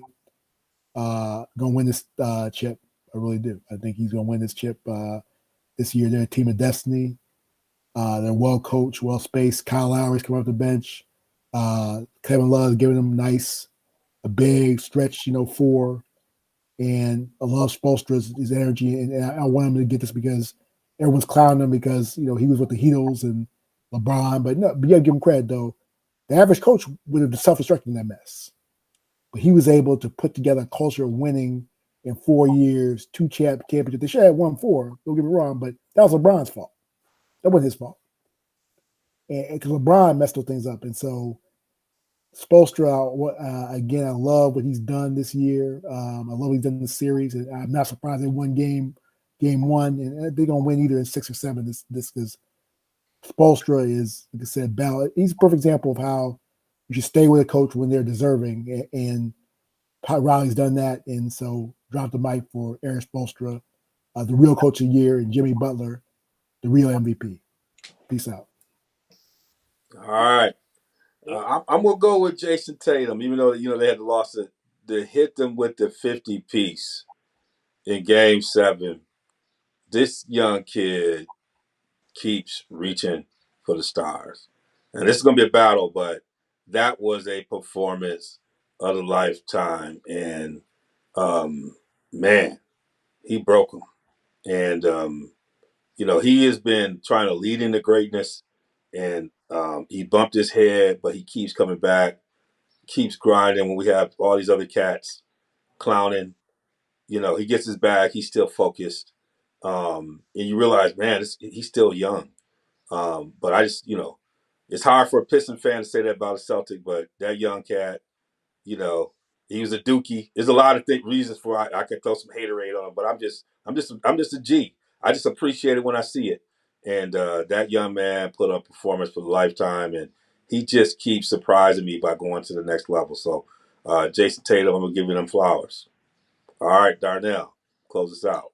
to win this chip. I really do. I think he's going to win this chip this year. They're a team of destiny. They're well coached, well spaced. Kyle Lowry's coming off the bench. Kevin Love's giving them a big stretch, four. And I love Spoelstra's his energy, and I want him to get this because everyone's clowning him because he was with the Heatles and LeBron. But no, but you gotta give him credit though. The average coach would have been self-destructing in that mess, but he was able to put together a culture of winning in 4 years, 2 championships. They should have won 4. Don't get me wrong, but that was LeBron's fault. That wasn't his fault, and because LeBron messed those things up, and so. Spoelstra, again, I love what he's done this year. I love what he's done in the series. And I'm not surprised they won game 1, and they're gonna win either in 6 or 7. This because Spoelstra is, like I said, balanced. He's a perfect example of how you should stay with a coach when they're deserving, and Pat Riley's done that. And so, drop the mic for Erik Spoelstra, the real coach of the year, and Jimmy Butler, the real MVP. Peace out. All right. I'm gonna go with Jason Tatum, even though they had the loss to hit them with the 50 piece in Game 7. This young kid keeps reaching for the stars, and this is gonna be a battle. But that was a performance of a lifetime, and man, he broke them. And he has been trying to lead into greatness, and he bumped his head, but he keeps coming back. Keeps grinding when we have all these other cats clowning. He gets his bag. He's still focused. And you realize, man, he's still young. But I just, it's hard for a Piston fan to say that about a Celtic, but that young cat, he was a dookie. There's a lot of reasons for I could throw some haterade on him, but I'm just a G. I just appreciate it when I see it. And that young man put up a performance for the lifetime, and he just keeps surprising me by going to the next level. So, Jason Tatum, I'm gonna give you them flowers. All right, Darnell, close us out.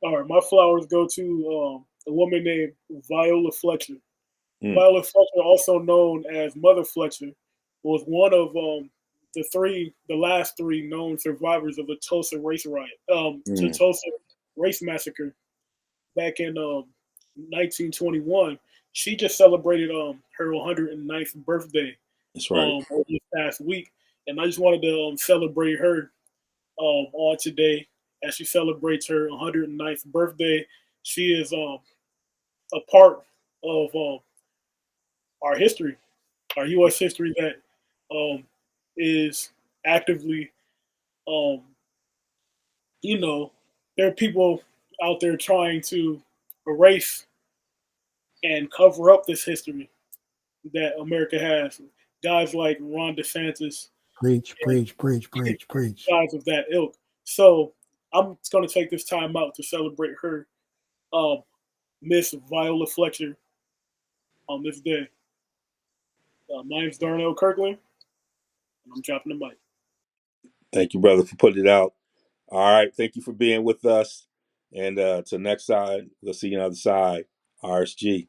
All right, my flowers go to a woman named Viola Fletcher. Mm, Viola Fletcher, also known as Mother Fletcher, was one of the last three known survivors of the Tulsa race riot, the mm, Tulsa race massacre back in 1921. She just celebrated her 109th birthday that's right. this past week, and I just wanted to celebrate her on today as she celebrates her 109th birthday. She is a part of our history, our U.S. history that um, is actively, um, you know, there are people out there trying to erase and cover up this history that America has. Guys like Ron DeSantis Preach, and preach, preach, preach, preach. guys of that ilk. So I'm going to take this time out to celebrate her, um, Miss Viola Fletcher, on this day. My name's Darnell Kirkland, and I'm dropping the mic. Thank you, brother, for putting it out. All right, thank you for being with us. And to the next side, we'll see you on the other side. RSG.